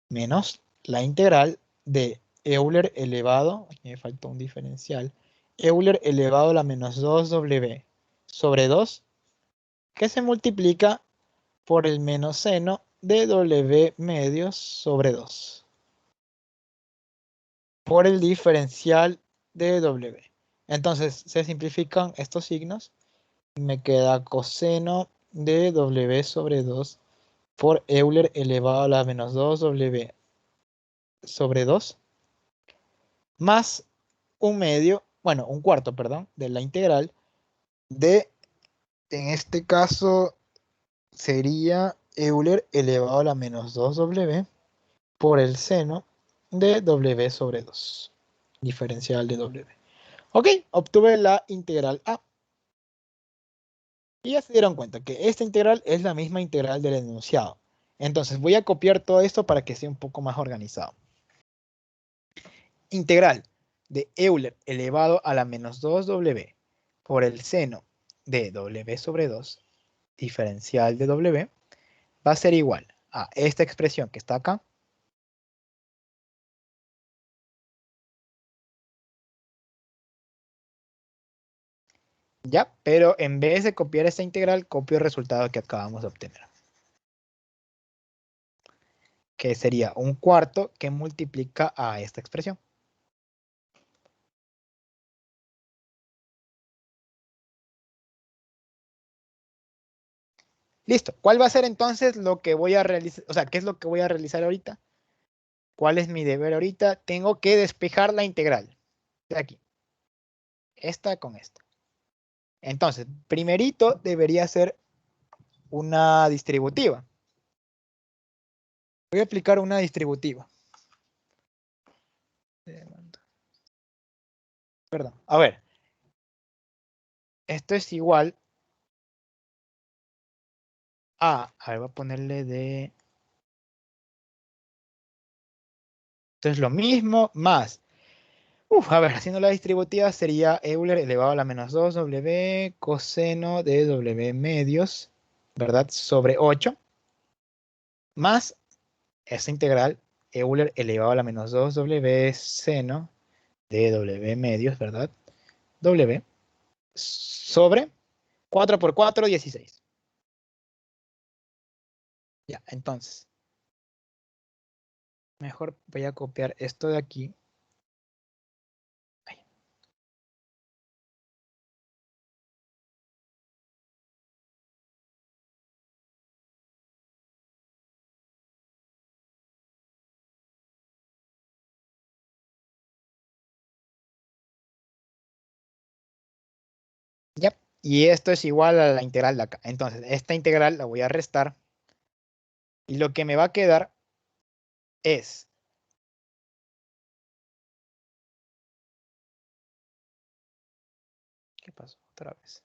menos la integral de Euler elevado, aquí me falta un diferencial, Euler elevado a la menos 2W sobre 2, que se multiplica por el menos seno de W medios sobre 2, por el diferencial de W. Entonces se simplifican estos signos y me queda coseno de W sobre 2 por Euler elevado a la menos 2W sobre 2 más un medio, bueno, un cuarto, perdón, de la integral de, en este caso, sería Euler elevado a la menos 2W por el seno de W sobre 2, diferencial de W. Ok, obtuve la integral A. Y ya se dieron cuenta que esta integral es la misma integral del enunciado. Entonces voy a copiar todo esto para que sea un poco más organizado. Integral de Euler elevado a la menos 2W por el seno de W sobre 2, diferencial de W, va a ser igual a esta expresión que está acá. Ya, pero en vez de copiar esta integral, copio el resultado que acabamos de obtener. Que sería un cuarto que multiplica a esta expresión. Listo. ¿Cuál va a ser entonces lo que voy a realizar? O sea, ¿qué es lo que voy a realizar ahorita? ¿Cuál es mi deber ahorita? Tengo que despejar la integral. De aquí. Esta con esta. Entonces, primerito debería ser una distributiva. Voy a aplicar una distributiva. Perdón. A ver. Esto es igual a ver, voy a ponerle de... Esto es lo mismo más... a ver, haciendo la distributiva sería Euler elevado a la menos 2W coseno de W medios, ¿verdad? Sobre 8. Más esa integral Euler elevado a la menos 2W seno de W medios, ¿verdad? W sobre 4 por 4, 16. Ya, entonces, mejor voy a copiar esto de aquí. Ahí. Ya, y esto es igual a la integral de acá. Entonces, esta integral la voy a restar. Y lo que me va a quedar es... ¿Qué pasó? Otra vez.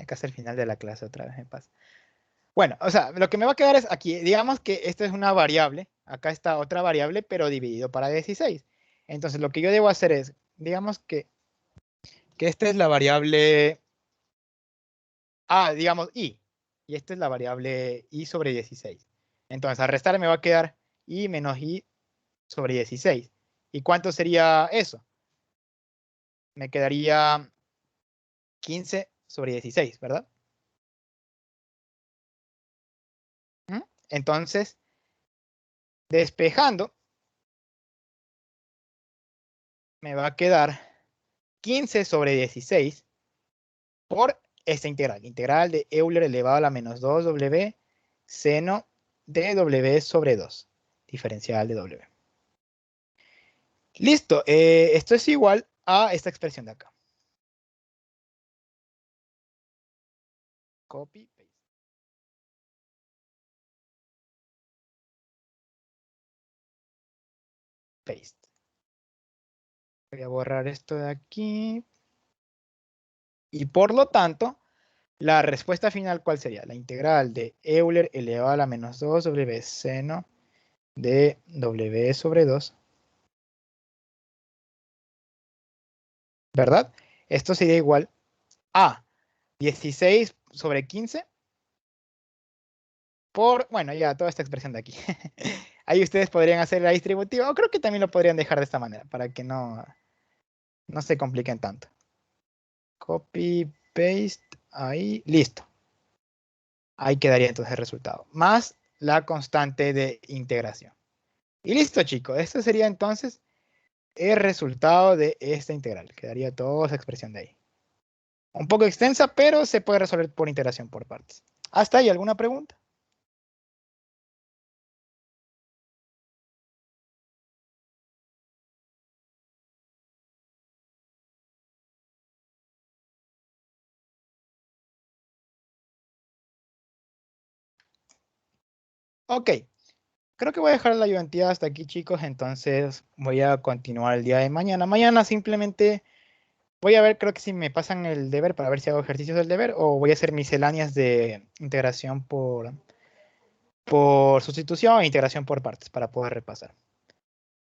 Acá es el final de la clase, otra vez me pasa. Bueno, o sea, lo que me va a quedar es aquí, digamos que esta es una variable, acá está otra variable, pero dividido para 16. Entonces, lo que yo debo hacer es, digamos que esta es la variable A, digamos I, y esta es la variable I sobre 16. Entonces, al restar me va a quedar I menos I sobre 16. ¿Y cuánto sería eso? Me quedaría 15 sobre 16, ¿verdad? Entonces, despejando, me va a quedar 15 sobre 16 por esta integral. Integral de Euler elevado a la menos 2W seno de W sobre 2. Diferencial de W. Listo, esto es igual a esta expresión de acá. Copy, paste. Paste. Voy a borrar esto de aquí. Y por lo tanto, la respuesta final, ¿cuál sería? La integral de Euler elevado a la menos 2 sobre seno de W sobre 2. ¿Verdad? Esto sería igual a 16 sobre 15 por, bueno, ya toda esta expresión de aquí. Ahí ustedes podrían hacer la distributiva, o creo que también lo podrían dejar de esta manera, para que no se compliquen tanto. Copy, paste, ahí, listo. Ahí quedaría entonces el resultado, más la constante de integración. Y listo, chicos, esto sería entonces el resultado de esta integral. Quedaría toda esa expresión de ahí. Un poco extensa, pero se puede resolver por integración por partes. ¿Hasta ahí alguna pregunta? Ok, creo que voy a dejar la ayudantía hasta aquí, chicos. Entonces voy a continuar el día de mañana. Mañana simplemente voy a ver, creo que si me pasan el deber para ver si hago ejercicios del deber o voy a hacer misceláneas de integración por sustitución e integración por partes para poder repasar.